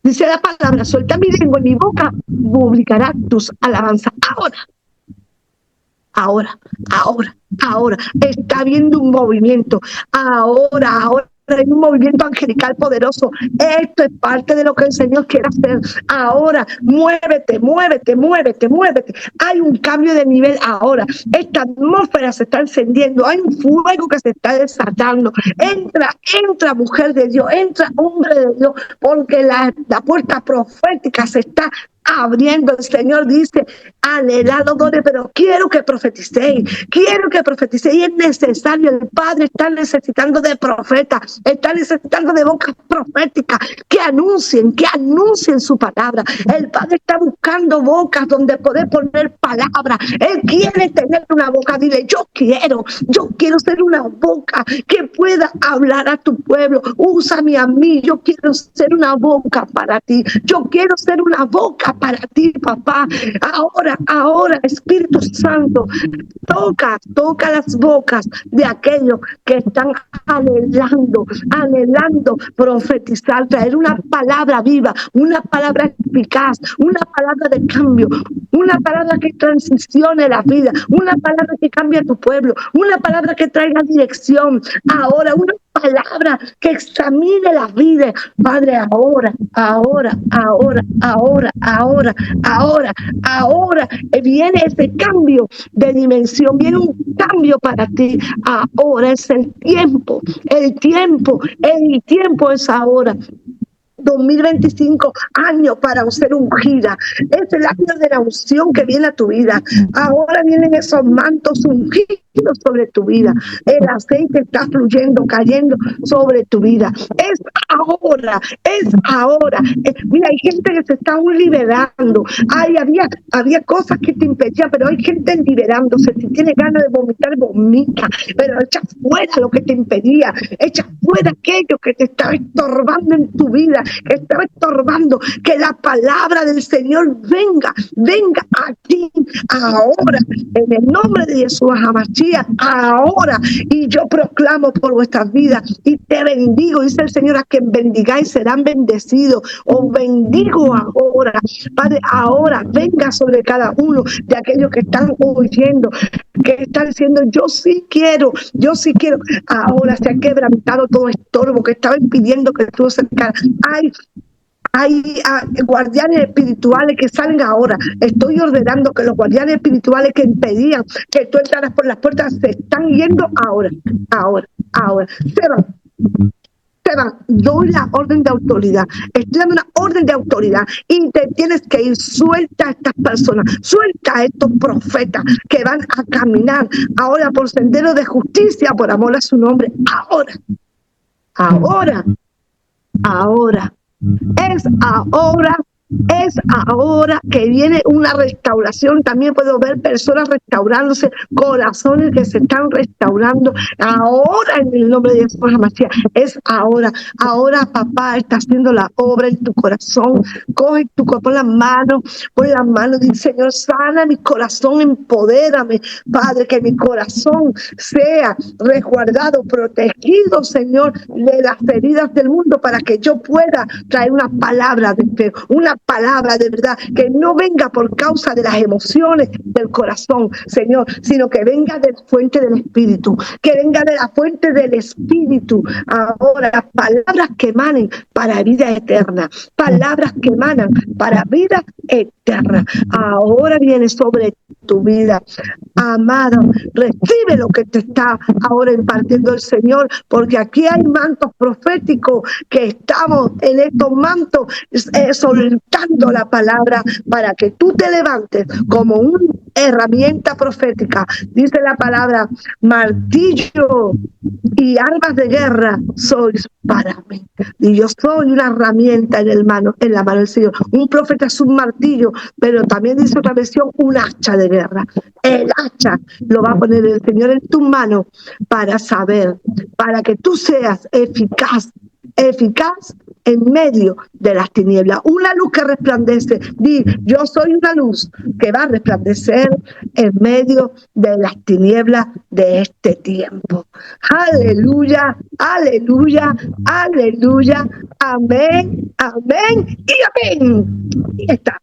Dice la palabra, suelta mi lengua y mi boca publicará tus alabanzas. Ahora. Está habiendo un movimiento. Ahora hay un movimiento angelical poderoso. Esto es parte de lo que el Señor quiere hacer. Ahora, muévete. Hay un cambio de nivel ahora. Esta atmósfera se está encendiendo. Hay un fuego que se está desatando. Entra mujer de Dios, entra hombre de Dios, porque la puerta profética se está abriendo. El Señor dice, anhelado dones, pero quiero que profeticéis, y es necesario. El Padre está necesitando de profetas, está necesitando de bocas proféticas que anuncien su palabra. El Padre está buscando bocas donde poder poner palabras. Él quiere tener una boca. Dile, yo quiero ser una boca que pueda hablar a tu pueblo. Úsame a mí, yo quiero ser una boca para ti, yo quiero ser una boca ahora para ti, papá. Ahora, Espíritu Santo, toca las bocas de aquellos que están anhelando profetizar, traer una palabra viva, una palabra eficaz, una palabra de cambio, una palabra que transicione la vida, una palabra que cambie a tu pueblo, una palabra que traiga dirección. Ahora, una palabra que examine la vida. Padre, ahora viene ese cambio de dimensión, viene un cambio para ti. Ahora es el tiempo es ahora. 2025, año para ser ungida. Es el año de la unción que viene a tu vida. Ahora vienen esos mantos ungidos sobre tu vida. El aceite está fluyendo, cayendo sobre tu vida. Es ahora. Mira, hay gente que se está aún liberando. Había cosas que te impedían, pero hay gente liberándose. Si tienes ganas de vomitar, vomita. Pero echa fuera lo que te impedía. Echa fuera aquello que te estaba estorbando en tu vida, que estaba estorbando, que la palabra del Señor venga a ti ahora, en el nombre de Jesús HaMashiach, ahora. Y yo proclamo por vuestras vidas y te bendigo, dice el Señor, a quien bendigáis serán bendecidos. Os bendigo ahora, Padre, ahora venga sobre cada uno de aquellos que están oyendo, que están diciendo, yo sí quiero. Ahora se ha quebrantado todo estorbo que estaba impidiendo que tú acercaras. Hay guardianes espirituales que salen ahora. Estoy ordenando que los guardianes espirituales que impedían que tú entraras por las puertas se están yendo ahora. Se van. Doy la orden de autoridad. Estoy dando una orden de autoridad y te tienes que ir. Suelta a estas personas, suelta a estos profetas que van a caminar ahora por sendero de justicia por amor a su nombre. Ahora. Es ahora que viene una restauración. También puedo ver personas restaurándose, corazones que se están restaurando ahora en el nombre de Jesús HaMashiach. Es ahora. Papá está haciendo la obra en tu corazón. Coge tu corazón, pon la mano, dice, Señor, sana mi corazón, empodérame, Padre, que mi corazón sea resguardado, protegido, Señor, de las heridas del mundo, para que yo pueda traer una palabra de fe, una palabra de verdad, que no venga por causa de las emociones del corazón, Señor, sino que venga de la fuente del Espíritu, ahora, palabras que emanen para vida eterna, palabras que emanan para vida eterna, ahora viene sobre tu vida, amado, recibe lo que te está ahora impartiendo el Señor, porque aquí hay mantos proféticos que estamos en estos mantos soltando la palabra para que tú te levantes como una herramienta profética. Dice la palabra, martillo y armas de guerra sois para mí. Y yo soy una herramienta en la mano del Señor. Un profeta es un martillo, pero también dice otra versión, un hacha de guerra. El hacha lo va a poner el Señor en tu mano para que tú seas eficaz en medio de las tinieblas. Una luz que resplandece. Yo soy una luz que va a resplandecer en medio de las tinieblas de este tiempo. Aleluya. Amén y amén. Y está.